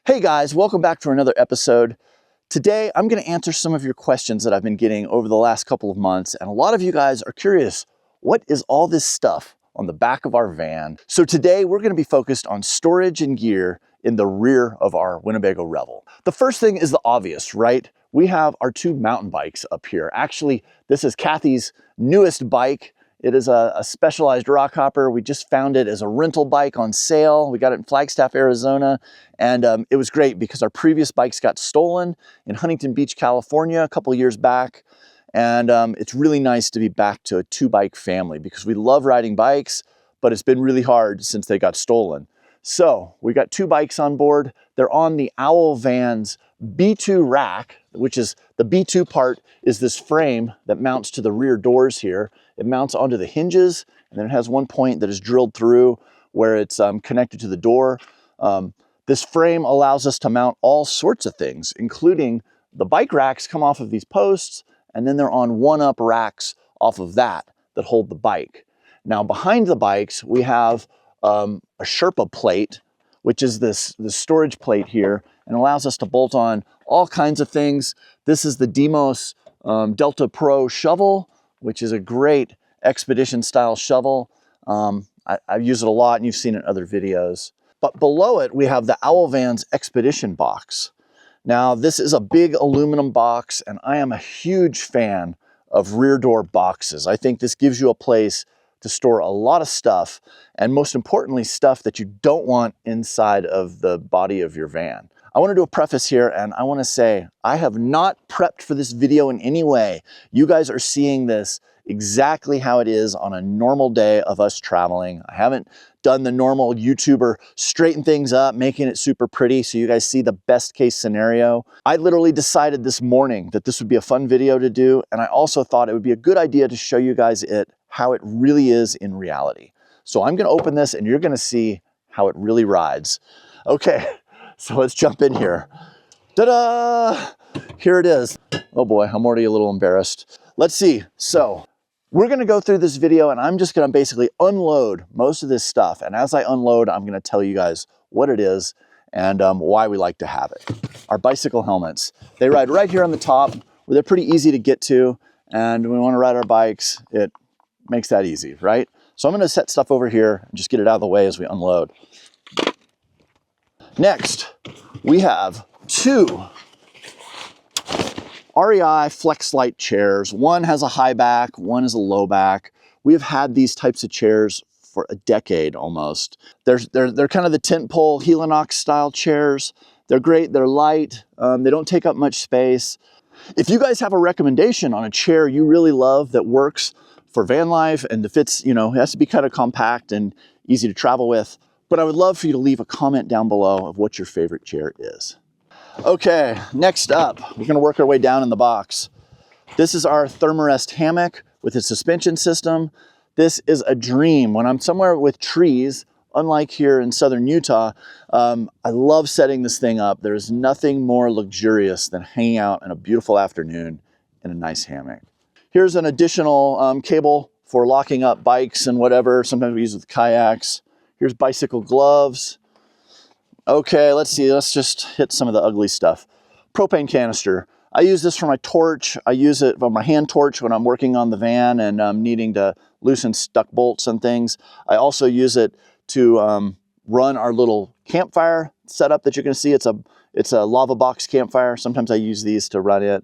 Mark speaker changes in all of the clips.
Speaker 1: Hey guys, welcome back to another episode. Today, I'm going to answer some of your questions that I've been getting over the last couple of months. And a lot of you guys are curious, what is all this stuff on the back of our van? So today, we're going to be focused on storage and gear in the rear of our Winnebago Revel. The first thing is the obvious, right? We have our two mountain bikes up here. Actually, this is Kathy's newest bike. It is a specialized rock hopper. We just found it as a rental bike on sale. We got it in Flagstaff, Arizona. And it was great because our previous bikes got stolen in Huntington Beach, California a couple years back. And it's really nice to be back to a two-bike family because we love riding bikes, but it's been really hard since they got stolen. So we got two bikes on board. They're on the Owl Van's B2 rack, which is the B2 part is this frame that mounts to the rear doors here. It mounts onto the hinges, and then it has one point that is drilled through where it's connected to the door. This frame allows us to mount all sorts of things, including the bike racks come off of these posts, and then they're on one-up racks off of that hold the bike. Now behind the bikes, we have a Sherpa plate, which is this storage plate here, and allows us to bolt on all kinds of things. This is the Demos Delta Pro shovel, which is a great expedition style shovel. I use it a lot and you've seen it in other videos. But below it, we have the Owl Van's Expedition box. Now this is a big aluminum box and I am a huge fan of rear door boxes. I think this gives you a place to store a lot of stuff, and most importantly, stuff that you don't want inside of the body of your van. I want to do a preface here, and I want to say I have not prepped for this video in any way. You guys are seeing this exactly how it is on a normal day of us traveling. I haven't done the normal YouTuber straighten things up, making it super pretty so you guys see the best case scenario. I literally decided this morning that this would be a fun video to do, and I also thought it would be a good idea to show you guys how it really is in reality. So I'm going to open this and you're going to see how it really rides. Okay, so let's jump in here. Ta-da! Here it is. Oh boy, I'm already a little embarrassed. Let's see. So we're going to go through this video and I'm just going to basically unload most of this stuff. And as I unload, I'm going to tell you guys what it is and why we like to have it. Our bicycle helmets. They ride right here on the top where they're pretty easy to get to. And when we want to ride our bikes, it makes that easy, right? So I'm going to set stuff over here and just get it out of the way as we unload. Next, we have two REI Flex Light chairs. One has a high back, one is a low back. We have had these types of chairs for a decade almost. They're kind of the tent pole Helinox style chairs. They're great, they're light, they don't take up much space. If you guys have a recommendation on a chair you really love that works for van life and fits, it has to be kind of compact and easy to travel with, but I would love for you to leave a comment down below of what your favorite chair is. Okay, next up, we're going to work our way down in the box. This is our Thermarest hammock with its suspension system. This is a dream. When I'm somewhere with trees, unlike here in southern Utah, I love setting this thing up. There's nothing more luxurious than hanging out in a beautiful afternoon in a nice hammock. Here's an additional cable for locking up bikes and whatever. Sometimes we use it with kayaks. Here's bicycle gloves. Okay, let's see. Let's just hit some of the ugly stuff. Propane canister. I use this for my torch. I use it for my hand torch when I'm working on the van and I'm needing to loosen stuck bolts and things. I also use it to run our little campfire setup that you're going to see. It's a LavaBox campfire. Sometimes I use these to run it.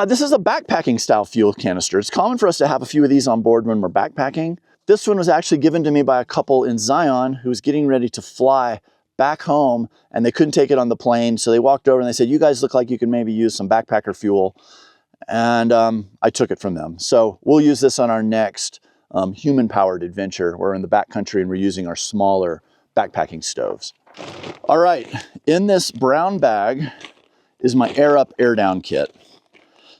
Speaker 1: This is a backpacking style fuel canister. It's common for us to have a few of these on board when we're backpacking. This one was actually given to me by a couple in Zion who was getting ready to fly back home and they couldn't take it on the plane. So they walked over and they said, you guys look like you can maybe use some backpacker fuel. And I took it from them. So we'll use this on our next human-powered adventure. We're in the backcountry and we're using our smaller backpacking stoves. All right, in this brown bag is my air up, air down kit.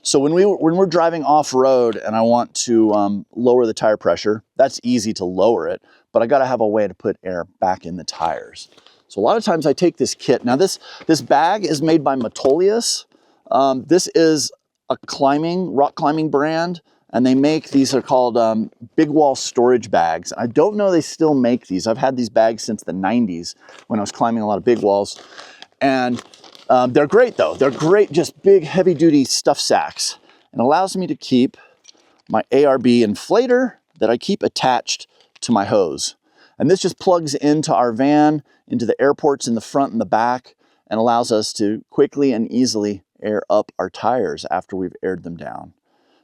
Speaker 1: So when we're driving off-road and I want to lower the tire pressure, that's easy to lower it, but I gotta have a way to put air back in the tires. So a lot of times I take this kit. Now this bag is made by Metolius. This is a rock climbing brand, and they make, these are called big wall storage bags. I don't know they still make these. I've had these bags since the 90s when I was climbing a lot of big walls. And they're great though. They're great, just big, heavy duty stuff sacks. And allows me to keep my ARB inflator that I keep attached to my hose. And this just plugs into our van, into the air ports in the front and the back, and allows us to quickly and easily air up our tires after we've aired them down.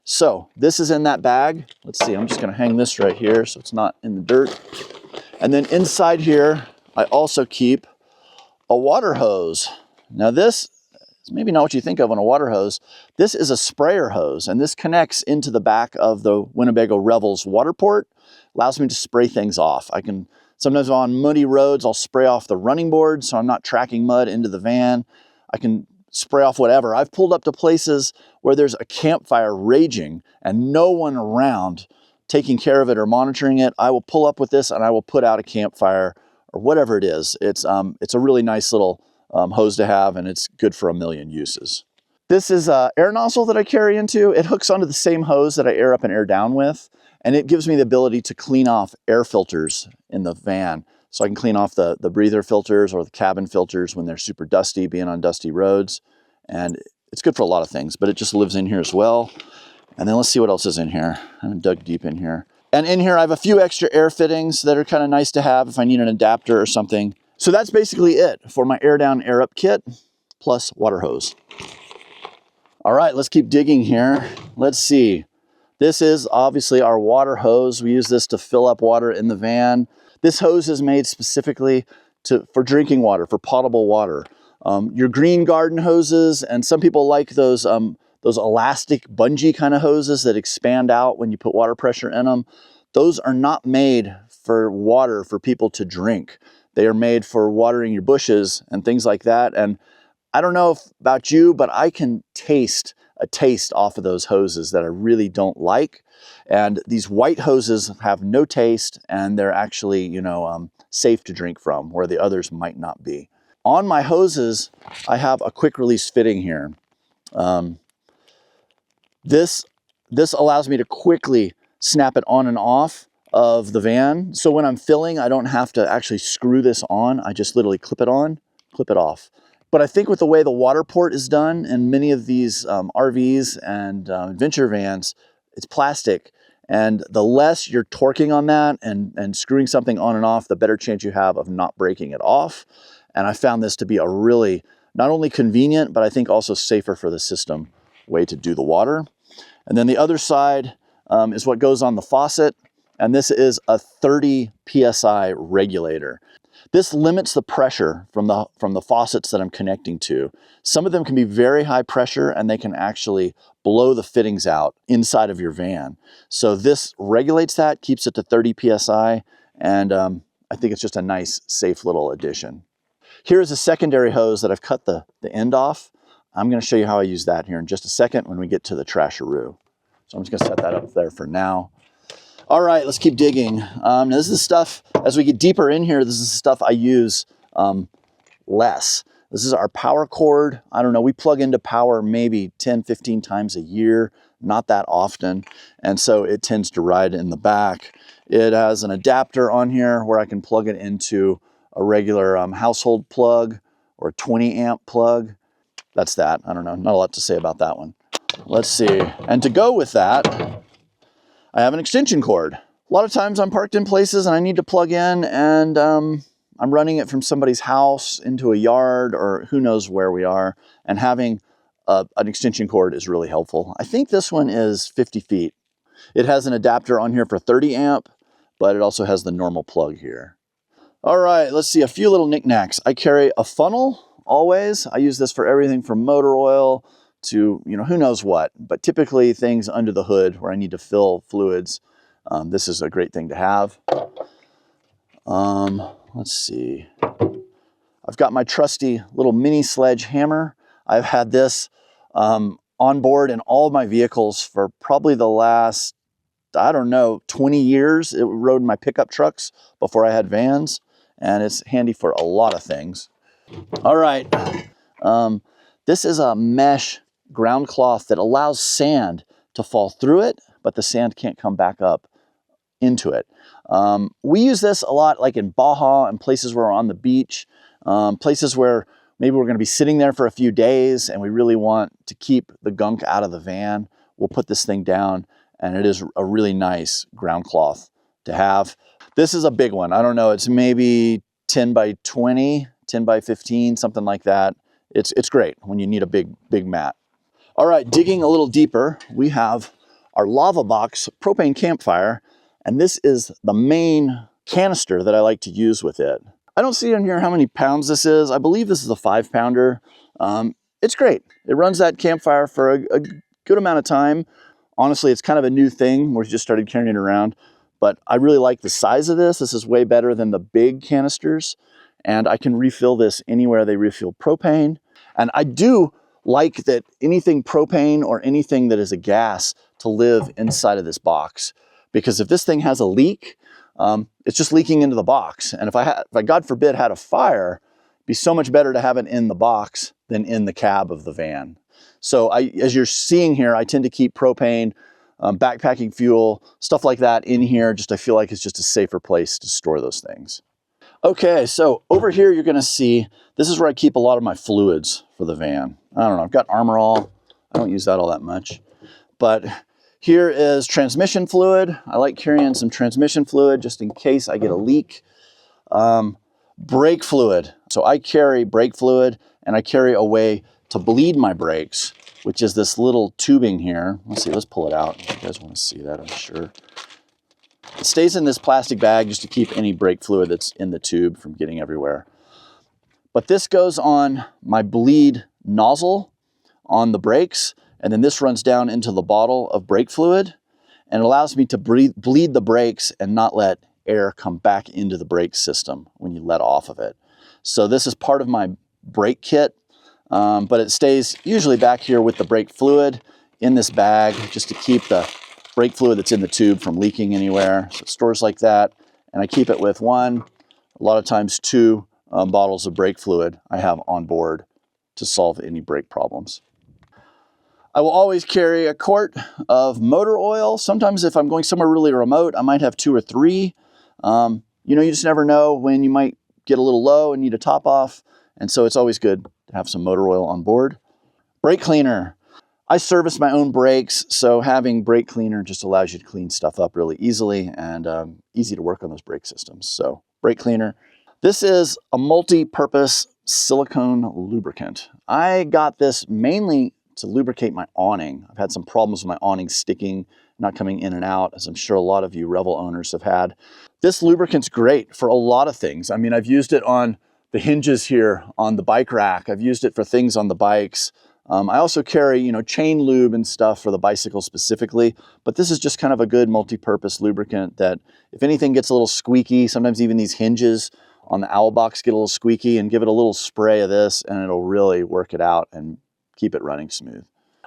Speaker 1: So this is in that bag. Let's see, I'm just gonna hang this right here so it's not in the dirt. And then inside here, I also keep a water hose. Now this is maybe not what you think of on a water hose. This is a sprayer hose, and this connects into the back of the Winnebago Revel's water port. Allows me to spray things off. I can, sometimes on muddy roads, I'll spray off the running board so I'm not tracking mud into the van. I can spray off whatever. I've pulled up to places where there's a campfire raging and no one around taking care of it or monitoring it. I will pull up with this and I will put out a campfire or whatever it is. It's a really nice little hose to have, and it's good for a million uses. This is an air nozzle that I carry into. It hooks onto the same hose that I air up and air down with, and it gives me the ability to clean off air filters in the van. So I can clean off the breather filters or the cabin filters when they're super dusty, being on dusty roads. And it's good for a lot of things, but it just lives in here as well. And then let's see what else is in here. I haven't dug deep in here. And in here I have a few extra air fittings that are kind of nice to have if I need an adapter or something. So that's basically it for my air down, air up kit, plus water hose. All right, let's keep digging here. Let's see. This is obviously our water hose. We use this to fill up water in the van. This hose is made specifically for drinking water, for potable water. Your green garden hoses, and some people like those elastic bungee kind of hoses that expand out when you put water pressure in them. Those are not made for water for people to drink. They are made for watering your bushes and things like that. And I don't know about you, but I can taste a taste off of those hoses that I really don't like. And these white hoses have no taste, and they're actually, you know, safe to drink from, where the others might not be. On my hoses, I have a quick release fitting here. This allows me to quickly snap it on and off of the van. So when I'm filling, I don't have to actually screw this on. I just literally clip it on, clip it off. But I think with the way the water port is done in many of these RVs and adventure vans, it's plastic. And the less you're torquing on that and screwing something on and off, the better chance you have of not breaking it off. And I found this to be a really, not only convenient, but I think also safer for the system way to do the water. And then the other side is what goes on the faucet. And this is a 30 PSI regulator. This limits the pressure from the faucets that I'm connecting to. Some of them can be very high pressure and they can actually blow the fittings out inside of your van. So this regulates that, keeps it to 30 PSI, and I think it's just a nice, safe little addition. Here's a secondary hose that I've cut the end off. I'm going to show you how I use that here in just a second when we get to the Trasharoo. So I'm just going to set that up there for now. All right, let's keep digging. This is stuff, as we get deeper in here, this is stuff I use less. This is our Paracord. I don't know, we plug into power maybe 10, 15 times a year, not that often. And so it tends to ride in the back. It has an adapter on here where I can plug it into a regular household plug or a 20 amp plug. That's that. I don't know, not a lot to say about that one. Let's see. And to go with that, I have an extension cord. A lot of times I'm parked in places and I need to plug in, and I'm running it from somebody's house into a yard or who knows where we are, and having an extension cord is really helpful. I think this one is 50 feet. It has an adapter on here for 30 amp, but it also has the normal plug here. All right, let's see, a few little knickknacks. I carry a funnel always. I use this for everything from motor oil to, you know, who knows what, but typically things under the hood where I need to fill fluids. This is a great thing to have. Let's see. I've got my trusty little mini sledge hammer. I've had this on board in all of my vehicles for probably the last, I don't know, 20 years. It rode in my pickup trucks before I had vans, and it's handy for a lot of things. All right. This is a mesh ground cloth that allows sand to fall through it, but the sand can't come back up into it. We use this a lot like in Baja and places where we're on the beach, places where maybe we're going to be sitting there for a few days and we really want to keep the gunk out of the van, we'll put this thing down, and it is a really nice ground cloth to have. This is a big one. I don't know, it's maybe 10 by 20, 10 by 15, something like that. It's great when you need a big mat. All right, digging a little deeper, we have our LavaBox propane campfire, and this is the main canister that I like to use with it. I don't see in here how many pounds this is. I believe this is a 5-pounder. It's great. It runs that campfire for a good amount of time. Honestly, it's kind of a new thing. We just started carrying it around, but I really like the size of this. This is way better than the big canisters, and I can refill this anywhere they refill propane. And I do like that anything propane or anything that is a gas to live inside of this box, because if this thing has a leak, it's just leaking into the box. And if I God forbid had a fire, it'd be so much better to have it in the box than in the cab of the van. So as you're seeing here, I tend to keep propane, backpacking fuel, stuff like that in here. I feel like it's just a safer place to store those things. Okay, so over here you're gonna see, this is where I keep a lot of my fluids for the van. I don't know, I've got Armor All. I don't use that all that much. But here is transmission fluid. I like carrying some transmission fluid just in case I get a leak. Brake fluid. So I carry brake fluid, and I carry a way to bleed my brakes, which is this little tubing here. Let's see, let's pull it out. You guys want to see that, I'm sure. It stays in this plastic bag just to keep any brake fluid that's in the tube from getting everywhere. But this goes on my bleed nozzle on the brakes, and then this runs down into the bottle of brake fluid, and it allows me to bleed the brakes and not let air come back into the brake system when you let off of it. So this is part of my brake kit, but it stays usually back here with the brake fluid in this bag just to keep the brake fluid that's in the tube from leaking anywhere. So it stores like that, and I keep it with one, a lot of times two bottles of brake fluid I have on board to solve any brake problems. I will always carry a quart of motor oil. Sometimes if I'm going somewhere really remote, I might have 2 or 3. You know, you just never know when you might get a little low and need a top off. And so it's always good to have some motor oil on board. Brake cleaner. I service my own brakes, so having brake cleaner just allows you to clean stuff up really easily, and easy to work on those brake systems. So brake cleaner. This is a multi-purpose silicone lubricant. I got this mainly to lubricate my awning. I've had some problems with my awning sticking, not coming in and out, as I'm sure a lot of you Revel owners have had. This lubricant's great for a lot of things. I mean, I've used it on the hinges here on the bike rack. I've used it for things on the bikes. I also carry, you know, chain lube and stuff for the bicycle specifically, but this is just kind of a good multi-purpose lubricant that if anything gets a little squeaky, sometimes even these hinges on the LavaBox get a little squeaky, and give it a little spray of this and it'll really work it out and keep it running smooth.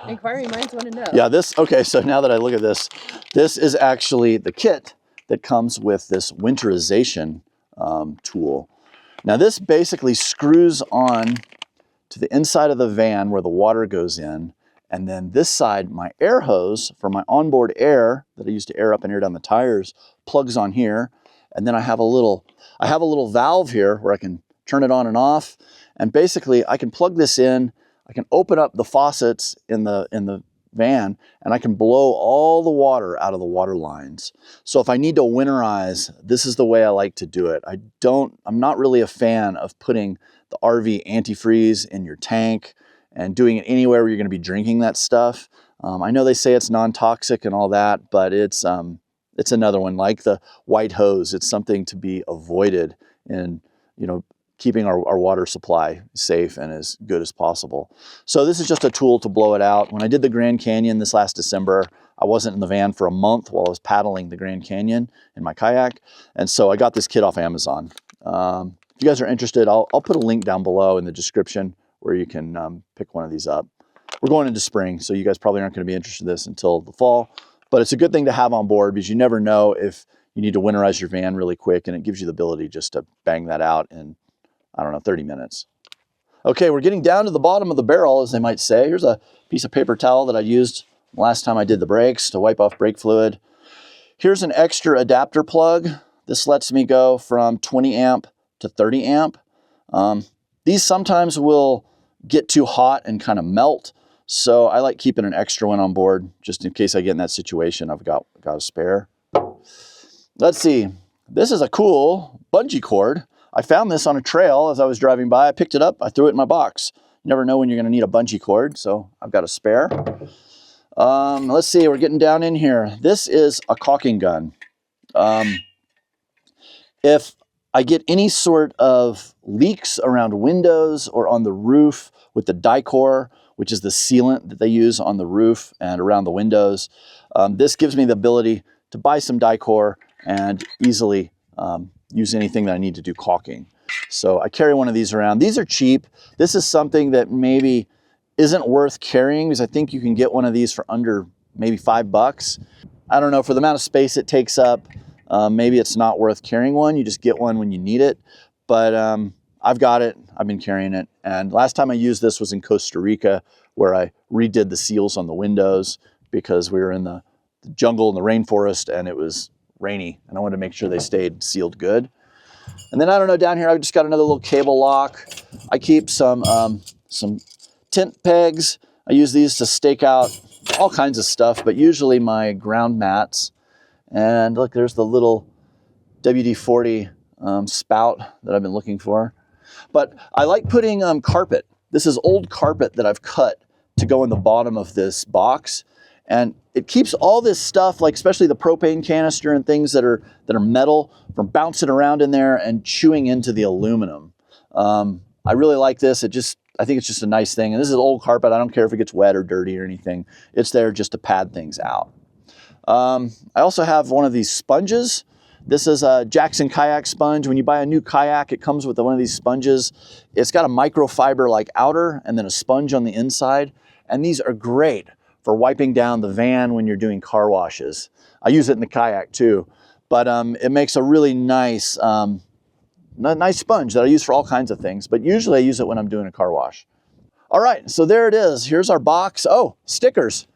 Speaker 2: Inquiring minds want to know.
Speaker 1: Yeah, okay, so now that I look at this, this is actually the kit that comes with this winterization tool. Now this basically screws on to the inside of the van where the water goes in, and then this side, my air hose for my onboard air that I use to air up and air down the tires plugs on here, and then I have a little valve here where I can turn it on and off, and basically I can plug this in, I can open up the faucets in the van, and I can blow all the water out of the water lines. So if I need to winterize, this is the way I like to do it. I'm not really a fan of putting the RV antifreeze in your tank and doing it anywhere where you're going to be drinking that stuff. I know they say it's non-toxic and all that, but it's another one like the white hose. It's something to be avoided in, you know, keeping our water supply safe and as good as possible. So this is just a tool to blow it out. When I did the Grand Canyon this last December, I wasn't in the van for a month while I was paddling the Grand Canyon in my kayak. And so I got this kit off Amazon. If you guys are interested, I'll put a link down below in the description where you can pick one of these up. We're going into spring, so you guys probably aren't going to be interested in this until the fall, but it's a good thing to have on board because you never know if you need to winterize your van really quick, and it gives you the ability just to bang that out in, I don't know, 30 minutes. Okay, we're getting down to the bottom of the barrel, as they might say. Here's a piece of paper towel that I used last time I did the brakes to wipe off brake fluid. Here's an extra adapter plug. This lets me go from 20 amp to 30 amp. These sometimes will get too hot and kind of melt. So I like keeping an extra one on board just in case I get in that situation. I've got a spare. Let's see. This is a cool bungee cord. I found this on a trail as I was driving by. I picked it up. I threw it in my box. You never know when you're going to need a bungee cord, so I've got a spare. Let's see. We're getting down in here. This is a caulking gun. If I get any sort of leaks around windows or on the roof with the Dicor, which is the sealant that they use on the roof and around the windows, this gives me the ability to buy some Dicor and easily use anything that I need to do caulking. So I carry one of these around. These are cheap. This is something that maybe isn't worth carrying because I think you can get one of these for under maybe $5. I don't know, for the amount of space it takes up, maybe it's not worth carrying one. You just get one when you need it. But I've got it. I've been carrying it. And last time I used this was in Costa Rica, where I redid the seals on the windows because we were in the jungle and the rainforest and it was rainy. And I wanted to make sure they stayed sealed good. And then I don't know, down here I've just got another little cable lock. I keep some tent pegs. I use these to stake out all kinds of stuff, but usually my ground mats. And look, there's the little WD-40 spout that I've been looking for. But I like putting carpet. This is old carpet that I've cut to go in the bottom of this box. And it keeps all this stuff, like especially the propane canister and things that are metal, from bouncing around in there and chewing into the aluminum. I really like this. I think it's just a nice thing. And this is old carpet. I don't care if it gets wet or dirty or anything. It's there just to pad things out. I also have one of these sponges. This is a Jackson kayak sponge. When you buy a new kayak, it comes with one of these sponges. It's got a microfiber like outer and then a sponge on the inside. And these are great for wiping down the van when you're doing car washes. I use it in the kayak too, but it makes a really nice, nice sponge that I use for all kinds of things, but usually I use it when I'm doing a car wash. All right, so there it is. Here's our box. Oh, stickers.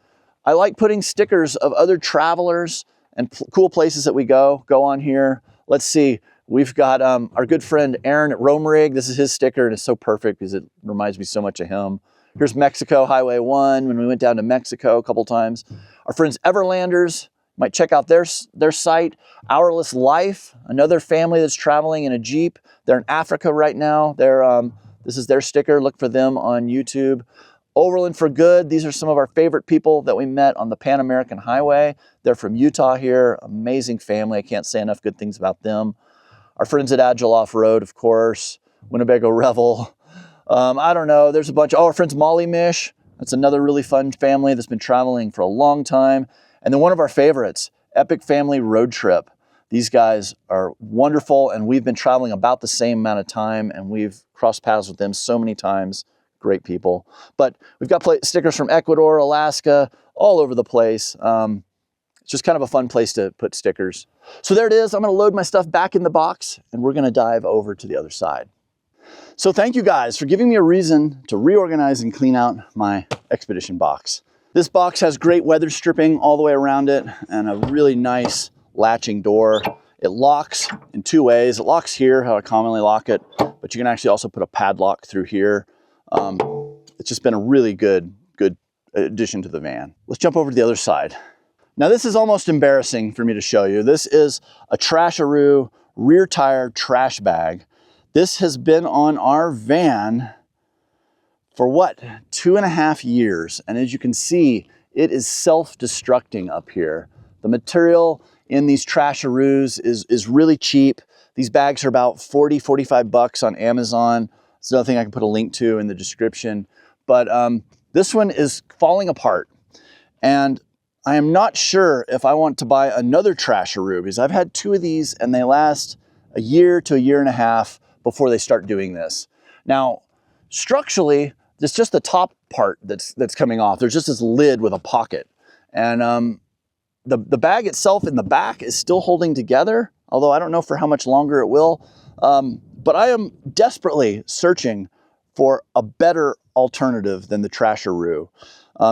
Speaker 1: I like putting stickers of other travelers and cool places that we go on here. Let's see. We've got our good friend Aaron at Rome Rig. This is his sticker, and it's so perfect because it reminds me so much of him. Here's Mexico Highway 1 when we went down to Mexico a couple times. Our friends Overlanders, might check out their site. Hourless Life, another family that's traveling in a Jeep. They're in Africa right now. This is their sticker. Look for them on YouTube. Overland for Good. These are some of our favorite people that we met on the Pan American Highway. They're from Utah here. Amazing family. I can't say enough good things about them. Our friends at Agile Off-Road, of course. Winnebago Revel. I don't know. There's a bunch. Oh, our friends Molly Mish. That's another really fun family that's been traveling for a long time. And then one of our favorites, Epic Family Road Trip. These guys are wonderful, and we've been traveling about the same amount of time, and we've crossed paths with them so many times. Great people. But we've got stickers from Ecuador, Alaska, all over the place. It's just kind of a fun place to put stickers. So there it is. I'm going to load my stuff back in the box, and we're going to dive over to the other side. So thank you guys for giving me a reason to reorganize and clean out my expedition box. This box has great weather stripping all the way around it and a really nice latching door. It locks in two ways. It locks here, how I commonly lock it, but you can actually also put a padlock through here. It's just been a really good addition to the van. Let's jump over to the other side. Now this is almost embarrassing for me to show you. This is a Trasharoo rear tire trash bag. This has been on our van for what, 2.5 years. And as you can see, it is self-destructing up here. The material in these Trasharoos is really cheap. These bags are about 40, 45 bucks on Amazon. It's another thing I can put a link to in the description. But this one is falling apart. And I am not sure if I want to buy another Trasharoo because I've had 2 of these and they last a year to a year and a half before they start doing this. Now, structurally, it's just the top part that's coming off. There's just this lid with a pocket. And the bag itself in the back is still holding together, although I don't know for how much longer it will. But I am desperately searching for a better alternative than the Trasharoo.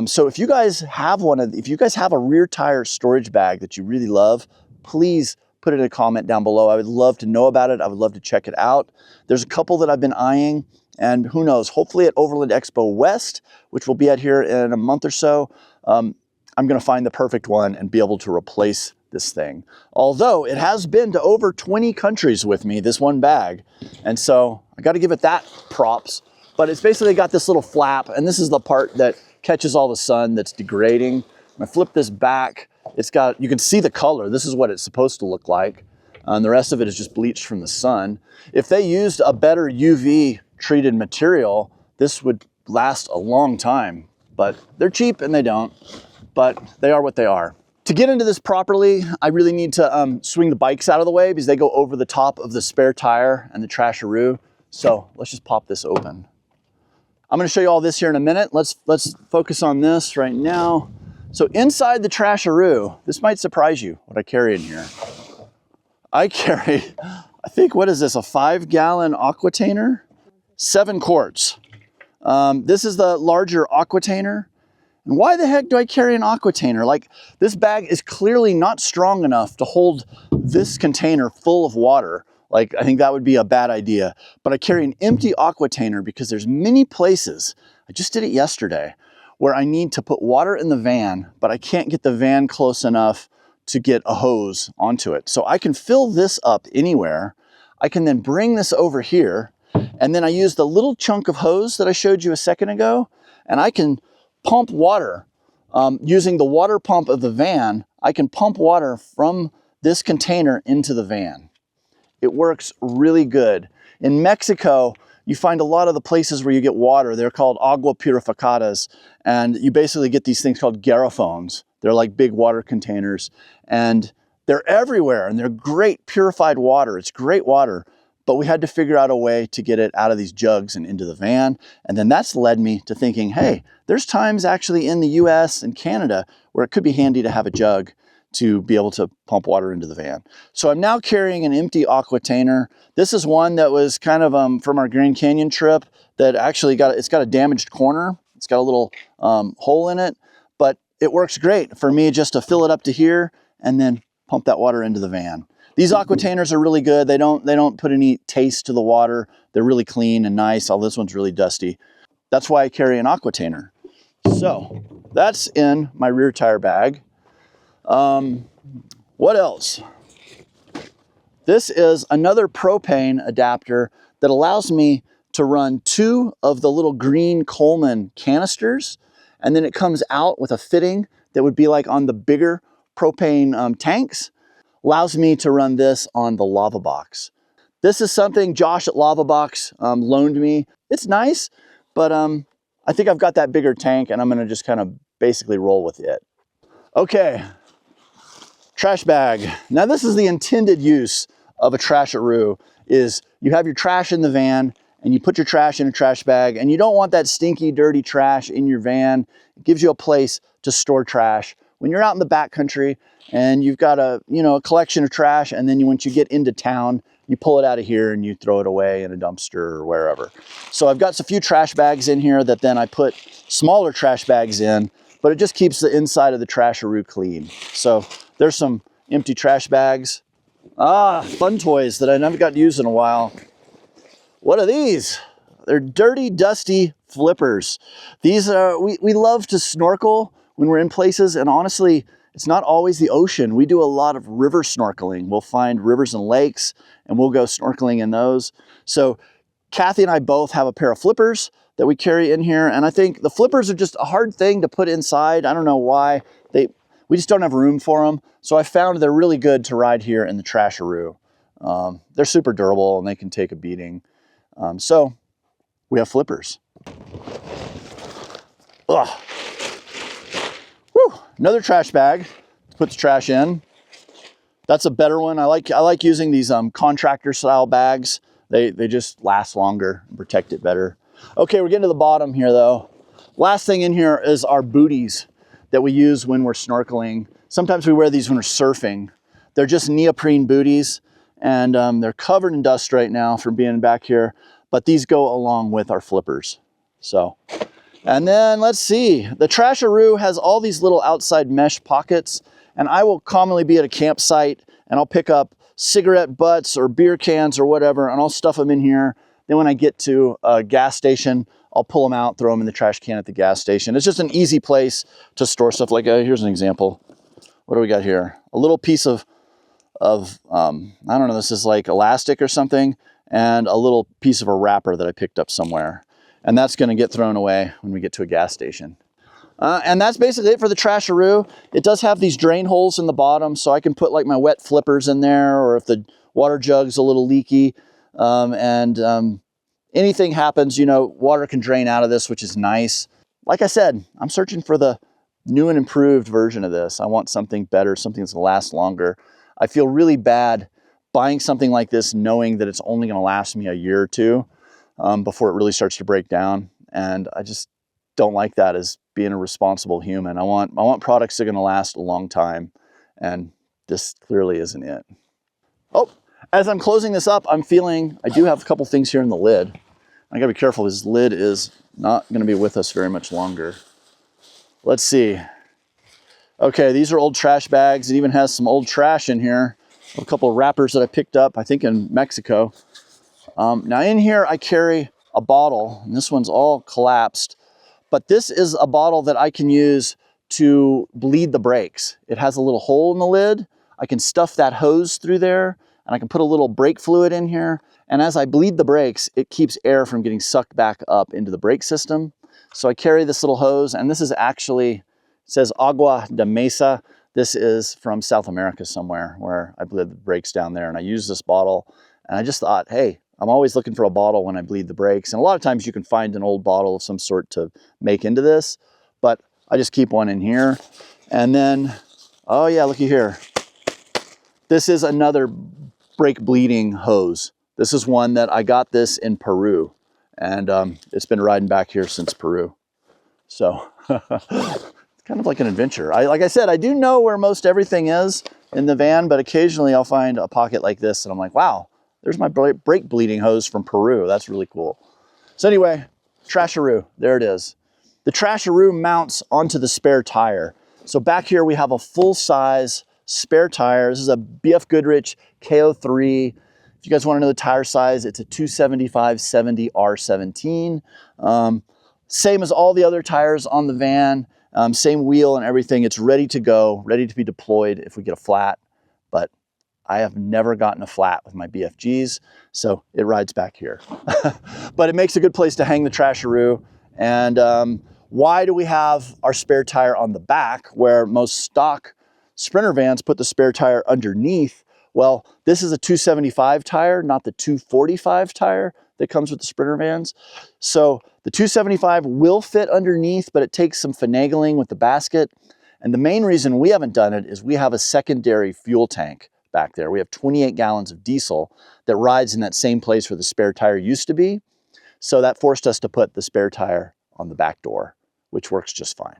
Speaker 1: So if you guys have if you guys have a rear tire storage bag that you really love, please put it in a comment down below. I would love to know about it. I would love to check it out. There's a couple that I've been eyeing, And who knows, hopefully at Overland Expo West, which we'll be at here in a month or so, I'm gonna find the perfect one and be able to replace this thing. Although it has been to over 20 countries with me, this one bag. And so I gotta give it that props. But it's basically got this little flap, and this is the part that catches all the sun that's degrading. When I flip this back, it's got, you can see the color. This is what it's supposed to look like. And the rest of it is just bleached from the sun. If they used a better UV treated material, this would last a long time, but they're cheap and they don't, but they are what they are. To get into this properly, I really need to swing the bikes out of the way because they go over the top of the spare tire and the Trasharoo. So let's just pop this open. I'm gonna show you all this here in a minute. Let's focus on this right now. So inside the Trasharoo, this might surprise you what I carry in here. I carry, I think, what is this, a 5-gallon Aquatainer? 7 quarts. This is the larger Aquatainer. And why the heck do I carry an Aquatainer? Like, this bag is clearly not strong enough to hold this container full of water. Like, I think that would be a bad idea. But I carry an empty Aquatainer because there's many places, I just did it yesterday, where I need to put water in the van, but I can't get the van close enough to get a hose onto it. So I can fill this up anywhere. I can then bring this over here, and then I use the little chunk of hose that I showed you a second ago, and I can pump water. Using the water pump of the van, I can pump water from this container into the van. It works really good. In Mexico, you find a lot of the places where you get water, they're called agua purificadas, and you basically get these things called garrafones. They're like big water containers, and they're everywhere, and they're great purified water. It's great water, but we had to figure out a way to get it out of these jugs and into the van, and then that's led me to thinking, hey, there's times actually in the US and Canada where it could be handy to have a jug to be able to pump water into the van. So I'm now carrying an empty Aquatainer. This is one that was kind of from our Grand Canyon trip that actually it's got a damaged corner. It's got a little hole in it, but it works great for me just to fill it up to here and then pump that water into the van. These Aquatainers are really good. They don't put any taste to the water. They're really clean and nice. Although this one's really dusty. That's why I carry an Aquatainer. So that's in my rear tire bag. What else? This is another propane adapter that allows me to run 2 of the little green Coleman canisters, and then it comes out with a fitting that would be like on the bigger propane tanks. Allows me to run this on the LavaBox. This is something Josh at LavaBox loaned me. It's nice, but I think I've got that bigger tank and I'm gonna just kind of basically roll with it. Okay, trash bag. Now this is the intended use of a Trasharoo, is you have your trash in the van and you put your trash in a trash bag, and you don't want that stinky, dirty trash in your van. It gives you a place to store trash. When you're out in the backcountry and you've got a collection of trash, and then once you get into town, you pull it out of here and you throw it away in a dumpster or wherever. So I've got a few trash bags in here that then I put smaller trash bags in, but it just keeps the inside of the Trasharoo clean. So there's some empty trash bags. Fun toys that I never got to use in a while. What are these? They're dirty, dusty flippers. These are, we love to snorkel when we're in places, and honestly, it's not always the ocean. We do a lot of river snorkeling. We'll find rivers and lakes, and we'll go snorkeling in those. So Kathy and I both have a pair of flippers that we carry in here, and I think the flippers are just a hard thing to put inside. I don't know why. We just don't have room for them. So I found they're really good to ride here in the Trasharoo. They're super durable and they can take a beating. So we have flippers. Ugh. Whew. Another trash bag to put the trash in. That's a better one. I like using these contractor style bags. They just last longer and protect it better. Okay, we're getting to the bottom here though. Last thing in here is our booties that we use when we're snorkeling. Sometimes we wear these when we're surfing. They're just neoprene booties, and they're covered in dust right now from being back here, but these go along with our flippers. So, and then let's see, the Trasharoo has all these little outside mesh pockets, and I will commonly be at a campsite and I'll pick up cigarette butts or beer cans or whatever, and I'll stuff them in here Then when I get to a gas station, I'll pull them out, throw them in the trash can at the gas station. It's just an easy place to store stuff. Like here's an example. What do we got here? A little piece of I don't know, this is like elastic or something, and a little piece of a wrapper that I picked up somewhere. And that's gonna get thrown away when we get to a gas station. And that's basically it for the Trasharoo. It does have these drain holes in the bottom, so I can put like my wet flippers in there, or if the water jug's a little leaky, anything happens, you know, water can drain out of this, which is nice. Like I said, I'm searching for the new and improved version of this. I want something better, something that's gonna last longer. I feel really bad buying something like this knowing that it's only gonna last me a year or two before it really starts to break down. And I just don't like that as being a responsible human. I want products that are gonna last a long time, and this clearly isn't it. Oh, as I'm closing this up, I do have a couple things here in the lid. I gotta be careful, this lid is not gonna be with us very much longer. Let's see. Okay, these are old trash bags. It even has some old trash in here. A couple of wrappers that I picked up, I think in Mexico. Now in here I carry a bottle, and this one's all collapsed, but this is a bottle that I can use to bleed the brakes. It has a little hole in the lid. I can stuff that hose through there, and I can put a little brake fluid in here. And as I bleed the brakes, it keeps air from getting sucked back up into the brake system. So I carry this little hose, and this is actually, it says Agua de Mesa. This is from South America somewhere where I bleed the brakes down there, and I use this bottle. And I just thought, hey, I'm always looking for a bottle when I bleed the brakes. And a lot of times you can find an old bottle of some sort to make into this, but I just keep one in here. And then, oh yeah, looky here. This is another brake bleeding hose. This is one that I got this in Peru, and it's been riding back here since Peru. So it's kind of like an adventure. Like I said, I do know where most everything is in the van, but occasionally I'll find a pocket like this and I'm like, wow, there's my brake bleeding hose from Peru. That's really cool. So anyway, Trasharoo, there it is. The Trasharoo mounts onto the spare tire. So back here we have a full-size spare tire. This is a BF Goodrich KO3. If you guys want to know the tire size, it's a 275/70 R17. Same as all the other tires on the van, same wheel and everything. It's ready to go, ready to be deployed if we get a flat, but I have never gotten a flat with my BFGs, so it rides back here. But it makes a good place to hang the Trasharoo. And why do we have our spare tire on the back where most stock Sprinter vans put the spare tire underneath? Well, this is a 275 tire, not the 245 tire that comes with the Sprinter vans. So the 275 will fit underneath, but it takes some finagling with the basket. And the main reason we haven't done it is we have a secondary fuel tank back there. We have 28 gallons of diesel that rides in that same place where the spare tire used to be. So that forced us to put the spare tire on the back door, which works just fine.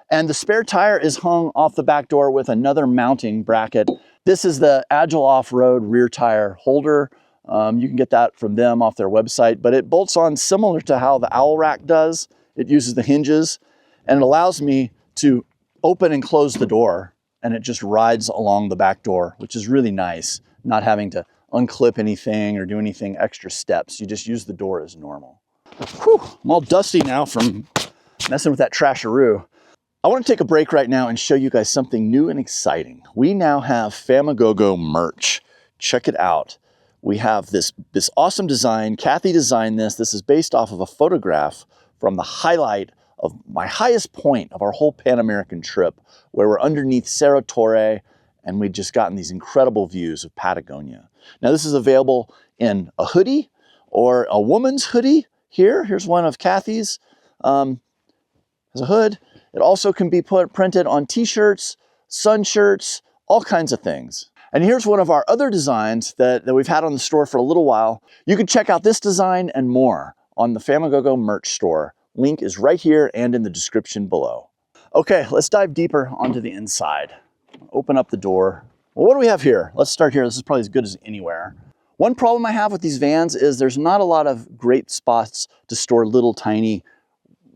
Speaker 1: And the spare tire is hung off the back door with another mounting bracket. This is the Agile off-road rear tire holder. You can get that from them off their website, but it bolts on similar to how the Owl Rack does. It uses the hinges, and it allows me to open and close the door, and it just rides along the back door, which is really nice, not having to unclip anything or do anything extra steps. You just use the door as normal. Whew, I'm all dusty now from messing with that Trasharoo. I want to take a break right now and show you guys something new and exciting. We now have Famagogo merch. Check it out. We have this awesome design. Kathy designed this. This is based off of a photograph from the highlight of my highest point of our whole Pan American trip, where we're underneath Cerro Torre, and we'd just gotten these incredible views of Patagonia. Now this is available in a hoodie or a woman's hoodie here. Here's one of Kathy's. Has a hood. It also can be printed on t-shirts, sun shirts, all kinds of things. And here's one of our other designs that we've had on the store for a little while. You can check out this design and more on the Famagogo merch store. Link is right here and in the description below. Okay, let's dive deeper onto the inside. Open up the door. Well, what do we have here? Let's start here. This is probably as good as anywhere. One problem I have with these vans is there's not a lot of great spots to store little tiny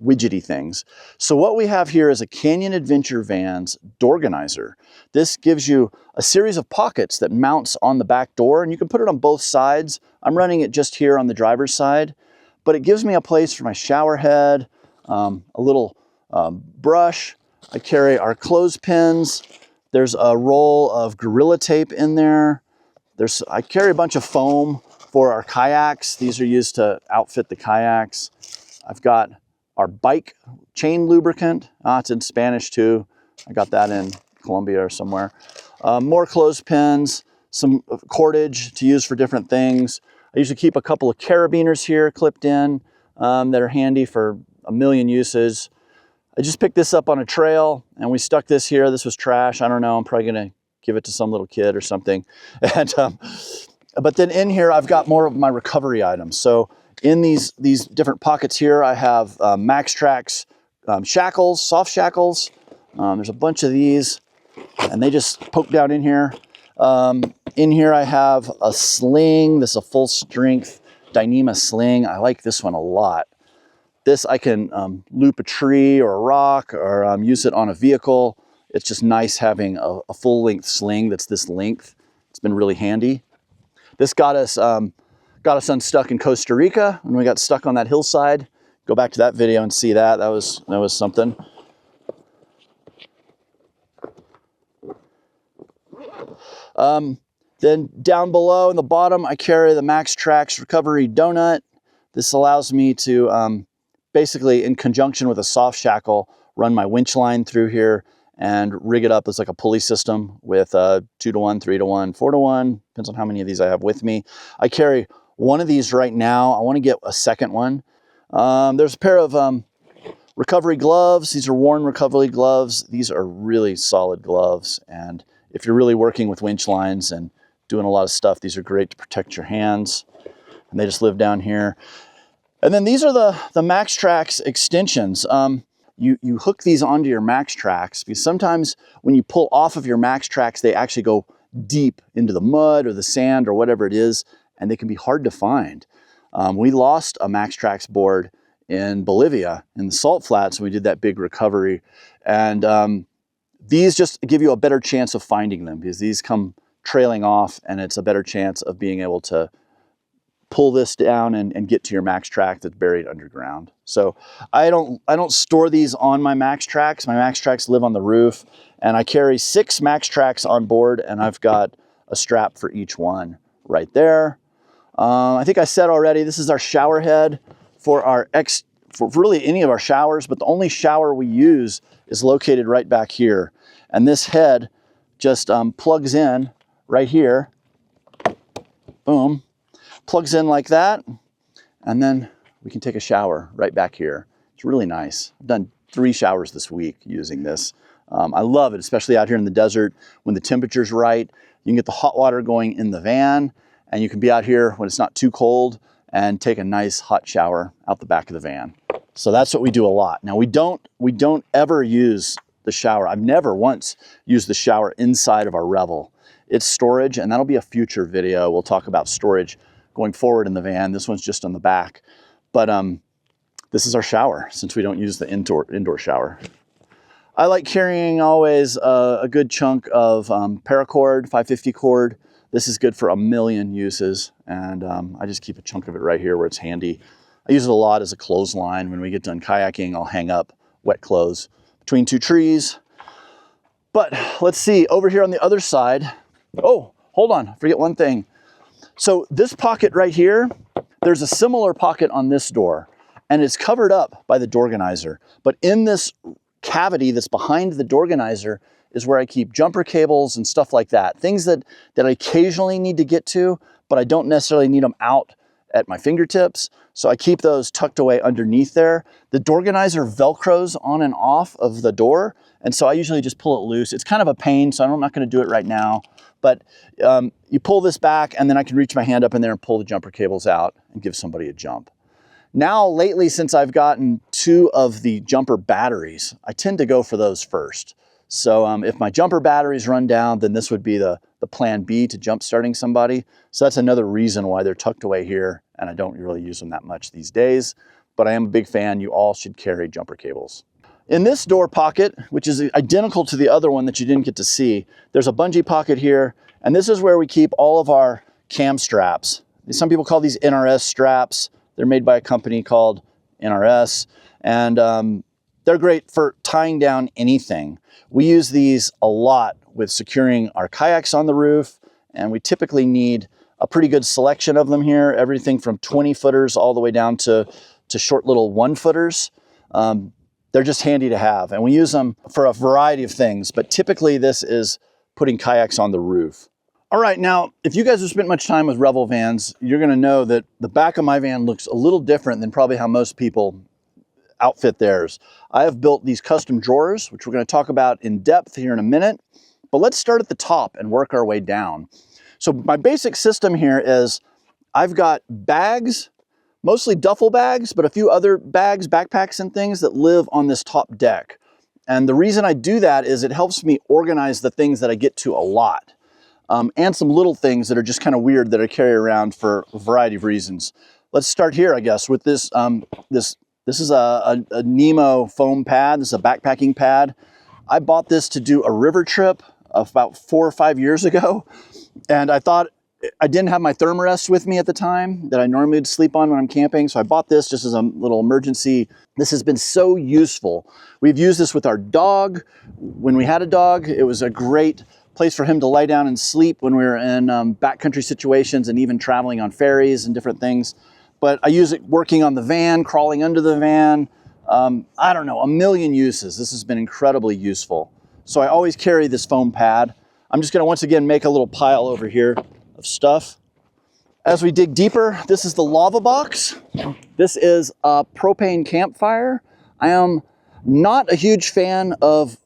Speaker 1: widgety things. So what we have here is a Canyon Adventure Vans door organizer. This gives you a series of pockets that mounts on the back door, and you can put it on both sides. I'm running it just here on the driver's side, but it gives me a place for my shower head, a little brush. I carry our clothespins. There's a roll of Gorilla Tape in there. I carry a bunch of foam for our kayaks. These are used to outfit the kayaks. I've got our bike chain lubricant. It's in Spanish too. I got that in Colombia or somewhere. More clothespins, some cordage to use for different things. I usually keep a couple of carabiners here clipped in that are handy for a million uses. I just picked this up on a trail and we stuck this here. This was trash. I don't know. I'm probably going to give it to some little kid or something. And, but then in here, I've got more of my recovery items. So in these different pockets here, I have MaxTracks shackles, soft shackles. There's a bunch of these and they just poke down in here. In here, I have a sling. This is a full strength Dyneema sling. I like this one a lot. This I can loop a tree or a rock or use it on a vehicle. It's just nice having a full length sling that's this length. It's been really handy. This got us unstuck in Costa Rica when we got stuck on that hillside. Go back to that video and see that. That was something. Then down below in the bottom, I carry the MaxTracks Recovery Donut. This allows me to basically, in conjunction with a soft shackle, run my winch line through here and rig it up as like a pulley system with 2-to-1, 3-to-1, 4-to-1, depends on how many of these I have with me. I carry one of these right now. I want to get a second one. There's a pair of recovery gloves. These are worn recovery gloves. These are really solid gloves, and if you're really working with winch lines and doing a lot of stuff, these are great to protect your hands. And they just live down here. And then these are the MaxTracks extensions. You hook these onto your MaxTracks because sometimes when you pull off of your MaxTracks, they actually go deep into the mud or the sand or whatever it is, and they can be hard to find. We lost a MaxTracks board in Bolivia in the salt flats when we did that big recovery. And these just give you a better chance of finding them because these come trailing off and it's a better chance of being able to pull this down and get to your MaxTrack that's buried underground. So I don't store these on my MaxTracks. My MaxTracks live on the roof, and I carry 6 MaxTracks on board, and I've got a strap for each one right there. I think I said already, this is our shower head for really any of our showers, but the only shower we use is located right back here. And this head just plugs in right here. Boom. Plugs in like that, and then we can take a shower right back here. It's really nice. I've done 3 showers this week using this. I love it, especially out here in the desert when the temperature's right. You can get the hot water going in the van, and you can be out here when it's not too cold and take a nice hot shower out the back of the van. So that's what we do a lot. Now we don't ever use the shower. I've never once used the shower inside of our Revel. It's storage, and that'll be a future video. We'll talk about storage going forward in the van. This one's just on the back. But this is our shower since we don't use the indoor shower. I like carrying always a good chunk of Paracord, 550 cord. This is good for a million uses, and I just keep a chunk of it right here where it's handy. I use it a lot as a clothesline. When we get done kayaking, I'll hang up wet clothes between 2 trees. But let's see, over here on the other side, oh, hold on, I forget one thing. So this pocket right here, there's a similar pocket on this door, and it's covered up by the door organizer. But in this cavity that's behind the door organizer is where I keep jumper cables and stuff like that. Things that I occasionally need to get to, but I don't necessarily need them out at my fingertips. So I keep those tucked away underneath there. The door organizer Velcros on and off of the door, and so I usually just pull it loose. It's kind of a pain, so I'm not gonna do it right now. But you pull this back, and then I can reach my hand up in there and pull the jumper cables out and give somebody a jump. Now, lately, since I've gotten 2 of the jumper batteries, I tend to go for those first. So if my jumper batteries run down, then this would be the plan B to jump starting somebody. So that's another reason why they're tucked away here, and I don't really use them that much these days. but I am a big fan. You all should carry jumper cables. In this door pocket, which is identical to the other one that you didn't get to see, there's a bungee pocket here, and this is where we keep all of our cam straps. Some people call these NRS straps. They're made by a company called NRS, and they're great for tying down anything. We use these a lot with securing our kayaks on the roof, and we typically need a pretty good selection of them here, everything from 20 footers all the way down to short little 1 footers. They're just handy to have, and we use them for a variety of things, but typically this is putting kayaks on the roof. All right, now, if you guys have spent much time with Revel vans, you're gonna know that the back of my van looks a little different than probably how most people outfit theirs. I have built these custom drawers, which we're gonna talk about in depth here in a minute, but let's start at the top and work our way down. So my basic system here is I've got bags, mostly duffel bags, but a few other bags, backpacks and things that live on this top deck. And the reason I do that is it helps me organize the things that I get to a lot. And some little things that are just kind of weird that I carry around for a variety of reasons. Let's start here, I guess, with this. This is a Nemo foam pad. This is a backpacking pad. I bought this to do a river trip about 4 or 5 years ago. And I thought, I didn't have my Thermarest with me at the time that I normally would sleep on when I'm camping, so I bought this just as a little emergency. This has been so useful. We've used this with our dog. When we had a dog, it was a great place for him to lie down and sleep when we were in backcountry situations and even traveling on ferries and different things. But I use it working on the van, crawling under the van. I don't know, a million uses. This has been incredibly useful. So I always carry this foam pad. I'm just gonna once again make a little pile over here of stuff. As we dig deeper, this is the LavaBox. This is a propane campfire. I am not a huge fan of